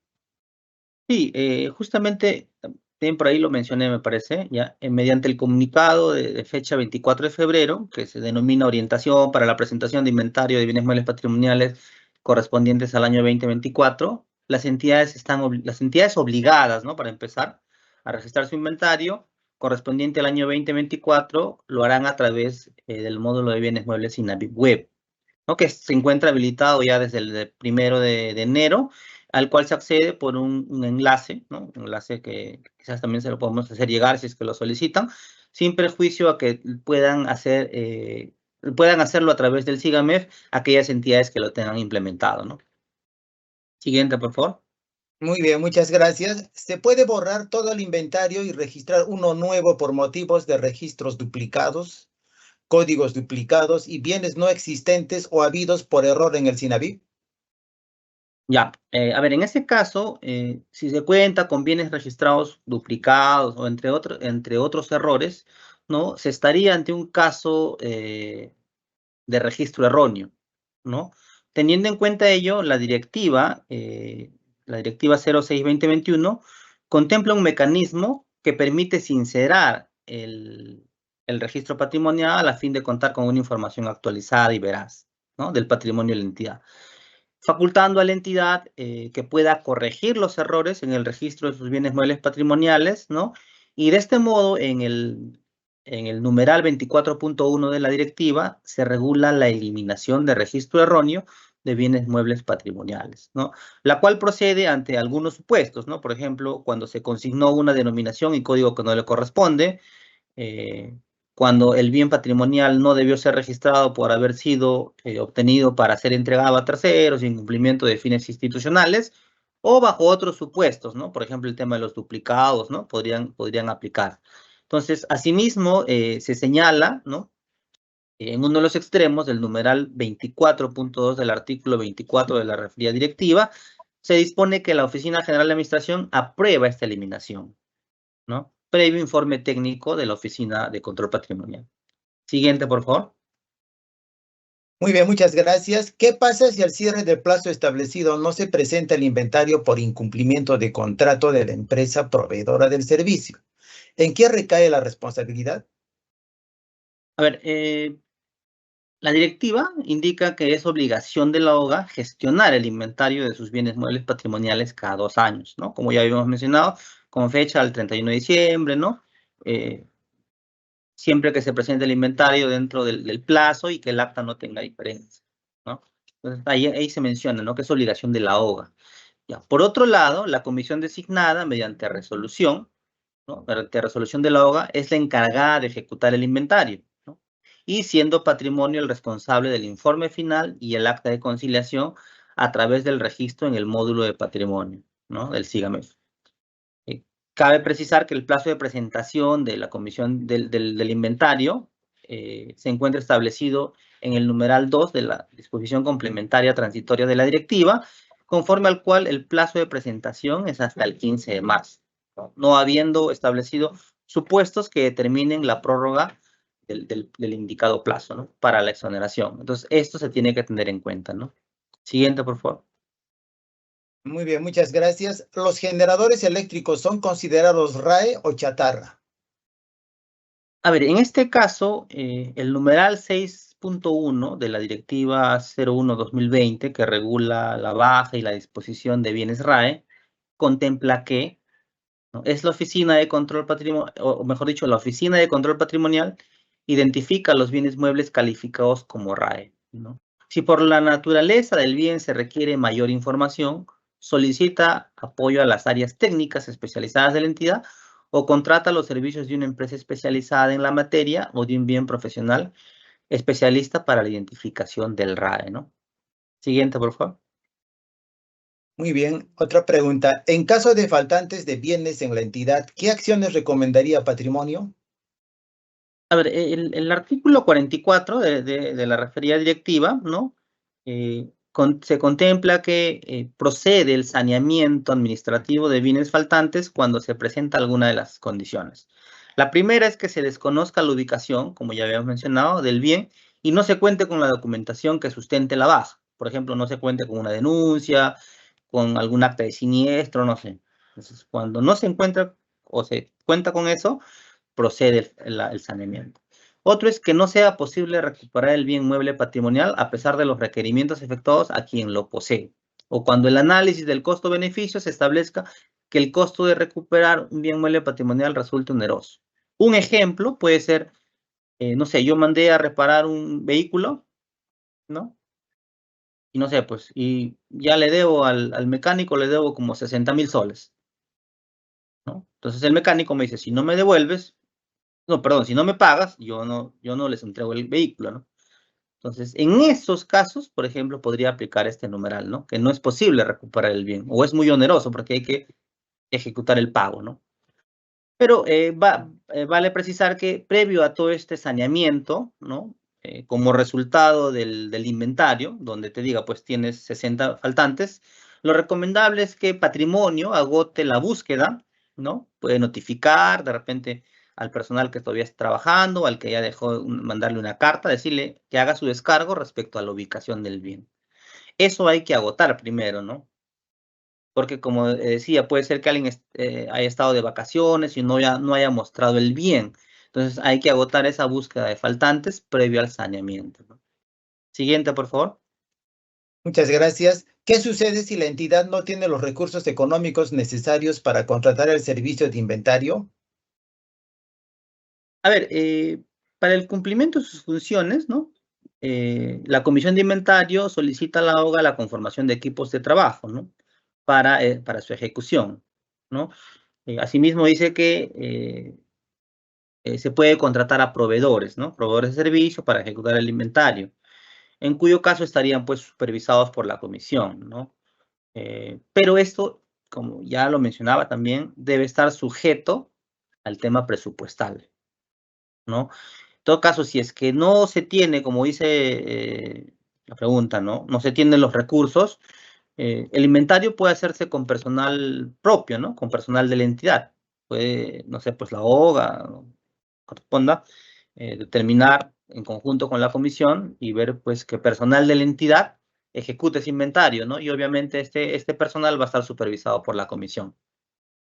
Sí, justamente, también por ahí lo mencioné, me parece, ya, mediante el comunicado de fecha 24 de febrero, que se denomina orientación para la presentación de inventario de bienes muebles patrimoniales correspondientes al año 2024, las entidades obligadas, ¿no?, para empezar, a registrar su inventario correspondiente al año 2024, lo harán a través del módulo de bienes muebles SINAVIP Web, ¿no?, que se encuentra habilitado ya desde el 1 de enero, al cual se accede por un enlace, ¿no? Un enlace que quizás también se lo podemos hacer llegar si es que lo solicitan, sin perjuicio a que puedan hacerlo a través del SIGAMEF aquellas entidades que lo tengan implementado, ¿no? Siguiente, por favor. Muy bien, muchas gracias. ¿Se puede borrar todo el inventario y registrar uno nuevo por motivos de registros duplicados, códigos duplicados y bienes no existentes o habidos por error en el SINAVIP? Ya, a ver, en este caso, si se cuenta con bienes registrados duplicados o entre otros errores, ¿no?, se estaría ante un caso de registro erróneo, ¿no? Teniendo en cuenta ello, la directiva 06-2021 contempla un mecanismo que permite sincerar el registro patrimonial a fin de contar con una información actualizada y veraz, ¿no?, del patrimonio de la entidad, facultando a la entidad que pueda corregir los errores en el registro de sus bienes muebles patrimoniales, ¿no? Y de este modo, en el numeral 24.1 de la directiva, se regula la eliminación de registro erróneo de bienes muebles patrimoniales, ¿no?, la cual procede ante algunos supuestos, ¿no? Por ejemplo, cuando se consignó una denominación y código que no le corresponde, cuando el bien patrimonial no debió ser registrado por haber sido obtenido para ser entregado a terceros, sin cumplimiento de fines institucionales, o bajo otros supuestos, ¿no? Por ejemplo, el tema de los duplicados, ¿no? Podrían aplicar. Entonces, asimismo, se señala, ¿no?, en uno de los extremos del numeral 24.2 del artículo 24 de la referida directiva, se dispone que la Oficina General de Administración aprueba esta eliminación, ¿no?, previo informe técnico de la Oficina de Control Patrimonial. Siguiente, por favor. Muy bien, muchas gracias. ¿Qué pasa si al cierre del plazo establecido no se presenta el inventario por incumplimiento de contrato de la empresa proveedora del servicio? ¿En qué recae la responsabilidad? A ver, la directiva indica que es obligación de la OGA gestionar el inventario de sus bienes muebles patrimoniales cada 2 años, ¿no? Como ya habíamos mencionado, con fecha al 31 de diciembre, ¿no? Siempre que se presente el inventario dentro del plazo y que el acta no tenga diferencia, ¿no? Entonces, ahí se menciona, ¿no?, que es obligación de la OGA. Ya. Por otro lado, la comisión designada mediante resolución, ¿no?, mediante resolución de la OGA, es la encargada de ejecutar el inventario, ¿no?, y siendo patrimonio el responsable del informe final y el acta de conciliación a través del registro en el módulo de patrimonio, ¿no?, del SIGAMEF. Cabe precisar que el plazo de presentación de la comisión del inventario se encuentra establecido en el numeral 2 de la disposición complementaria transitoria de la directiva, conforme al cual el plazo de presentación es hasta el 15 de marzo, no habiendo establecido supuestos que determinen la prórroga del indicado plazo, ¿no?, para la exoneración. Entonces, esto se tiene que tener en cuenta, ¿no? Siguiente, por favor. Muy bien, muchas gracias. ¿Los generadores eléctricos son considerados RAE o chatarra? A ver, en este caso, el numeral 6.1 de la Directiva 01/2020, que regula la baja y la disposición de bienes RAE, contempla que, ¿no?, es la Oficina de Control Patrimonial, o mejor dicho, la Oficina de Control Patrimonial, identifica los bienes muebles calificados como RAE, ¿no? Si por la naturaleza del bien se requiere mayor información, solicita apoyo a las áreas técnicas especializadas de la entidad o contrata los servicios de una empresa especializada en la materia o de un bien profesional especialista para la identificación del RAE, ¿no? Siguiente, por favor. Muy bien, otra pregunta. En caso de faltantes de bienes en la entidad, ¿qué acciones recomendaría Patrimonio? A ver, el artículo 44 de la referida directiva, ¿no? Se contempla que procede el saneamiento administrativo de bienes faltantes cuando se presenta alguna de las condiciones. La primera es que se desconozca la ubicación, como ya habíamos mencionado, del bien y no se cuente con la documentación que sustente la baja. Por ejemplo, no se cuente con una denuncia, con algún acta de siniestro, no sé. Entonces, cuando no se encuentra o se cuenta con eso, procede el saneamiento. Otro es que no sea posible recuperar el bien mueble patrimonial a pesar de los requerimientos efectuados a quien lo posee. O cuando el análisis del costo-beneficio se establezca que el costo de recuperar un bien mueble patrimonial resulte oneroso. Un ejemplo puede ser, no sé, yo mandé a reparar un vehículo, ¿no? Y no sé, pues, y ya le debo al mecánico, le debo como 60.000 soles, ¿no? Entonces el mecánico me dice, si no me devuelves, no, perdón, si no me pagas, yo no les entrego el vehículo, ¿no? Entonces, en esos casos, por ejemplo, podría aplicar este numeral, ¿no? Que no es posible recuperar el bien, o es muy oneroso porque hay que ejecutar el pago, ¿no? Pero vale precisar que previo a todo este saneamiento, ¿no? Como resultado del inventario, donde te diga, pues tienes 60 faltantes, lo recomendable es que Patrimonio agote la búsqueda, ¿no? Puede notificar de repente al personal que todavía está trabajando, al que ya dejó mandarle una carta, decirle que haga su descargo respecto a la ubicación del bien. Eso hay que agotar primero, ¿no? Porque como decía, puede ser que alguien haya estado de vacaciones y no haya mostrado el bien. Entonces hay que agotar esa búsqueda de faltantes previo al saneamiento, ¿no? Siguiente, por favor. Muchas gracias. ¿Qué sucede si la entidad no tiene los recursos económicos necesarios para contratar el servicio de inventario? A ver, para el cumplimiento de sus funciones, ¿no? La Comisión de Inventario solicita a la OGA la conformación de equipos de trabajo, ¿no? Para su ejecución, ¿no? Asimismo dice que se puede contratar a proveedores, ¿no? Proveedores de servicio para ejecutar el inventario, en cuyo caso estarían pues supervisados por la comisión, ¿no? Pero esto, como ya lo mencionaba también, debe estar sujeto al tema presupuestal, ¿no? En todo caso, si es que no se tiene, como dice la pregunta, ¿no? No se tienen los recursos, el inventario puede hacerse con personal propio, ¿no? Con personal de la entidad. Puede, no sé, pues la OGA, ¿no? Corresponda determinar en conjunto con la comisión y ver pues que personal de la entidad ejecute ese inventario, ¿no? Y obviamente este personal va a estar supervisado por la comisión,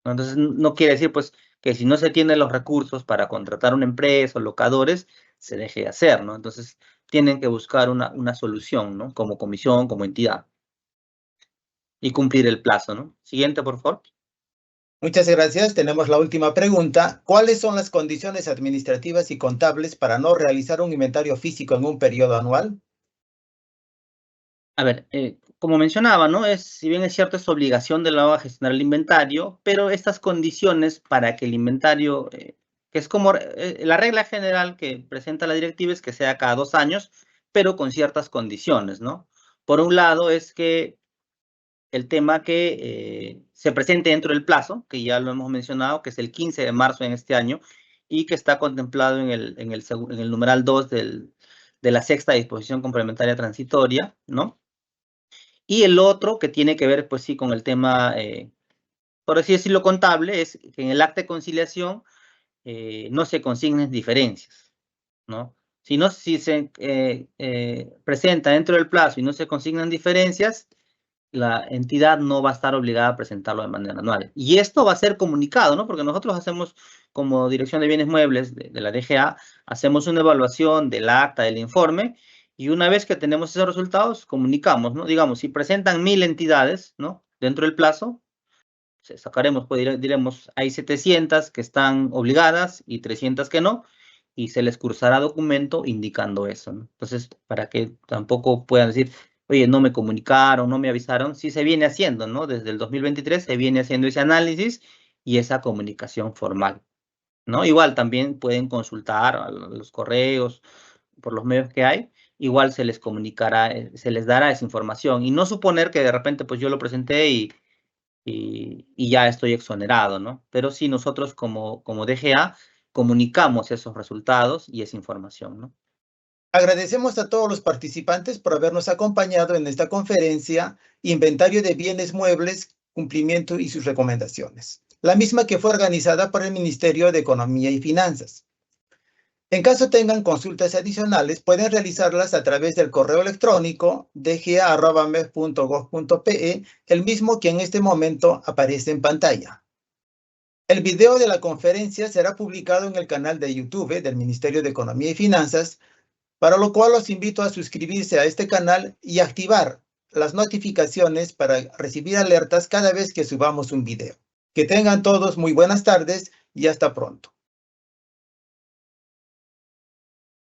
¿no? Entonces no quiere decir pues que si no se tienen los recursos para contratar una empresa o locadores, se deje de hacer, ¿no? Entonces tienen que buscar una solución, ¿no? Como comisión, como entidad y cumplir el plazo, ¿no? Siguiente, por favor. Muchas gracias. Tenemos la última pregunta. ¿Cuáles son las condiciones administrativas y contables para no realizar un inventario físico en un periodo anual? A ver, como mencionaba, ¿no? Si bien es cierto, es obligación de la OGA gestionar el inventario, pero estas condiciones para que el inventario, que es como la regla general que presenta la directiva es que sea cada 2 años, pero con ciertas condiciones, ¿no? Por un lado es que el tema que se presente dentro del plazo, que ya lo hemos mencionado, que es el 15 de marzo en este año, y que está contemplado en el numeral 2 de la sexta disposición complementaria transitoria, ¿no? Y el otro que tiene que ver, pues sí, con el tema, por así decirlo, contable, es que en el acta de conciliación no se consignen diferencias, ¿no? Si se presenta dentro del plazo y no se consignan diferencias, la entidad no va a estar obligada a presentarlo de manera anual. Y esto va a ser comunicado, ¿no? Porque nosotros hacemos, como Dirección de Bienes Muebles de la DGA, hacemos una evaluación del acta, del informe, y una vez que tenemos esos resultados, comunicamos, ¿no? Digamos, si presentan 1000 entidades, ¿no? Dentro del plazo, sacaremos, pues diremos, hay 700 que están obligadas y 300 que no, y se les cursará documento indicando eso, ¿no? Entonces, para que tampoco puedan decir, oye, no me comunicaron, no me avisaron, sí se viene haciendo, ¿no? Desde el 2023 se viene haciendo ese análisis y esa comunicación formal, ¿no? Igual también pueden consultar a los correos por los medios que hay, igual se les comunicará, se les dará esa información y no suponer que de repente pues yo lo presenté y ya estoy exonerado, ¿no? Pero sí nosotros como DGA comunicamos esos resultados y esa información, ¿no? Agradecemos a todos los participantes por habernos acompañado en esta conferencia Inventario de Bienes Muebles, Cumplimiento y sus recomendaciones, la misma que fue organizada por el Ministerio de Economía y Finanzas. En caso tengan consultas adicionales, pueden realizarlas a través del correo electrónico dga@mef.gov.pe, el mismo que en este momento aparece en pantalla. El video de la conferencia será publicado en el canal de YouTube del Ministerio de Economía y Finanzas, para lo cual los invito a suscribirse a este canal y activar las notificaciones para recibir alertas cada vez que subamos un video. Que tengan todos muy buenas tardes y hasta pronto.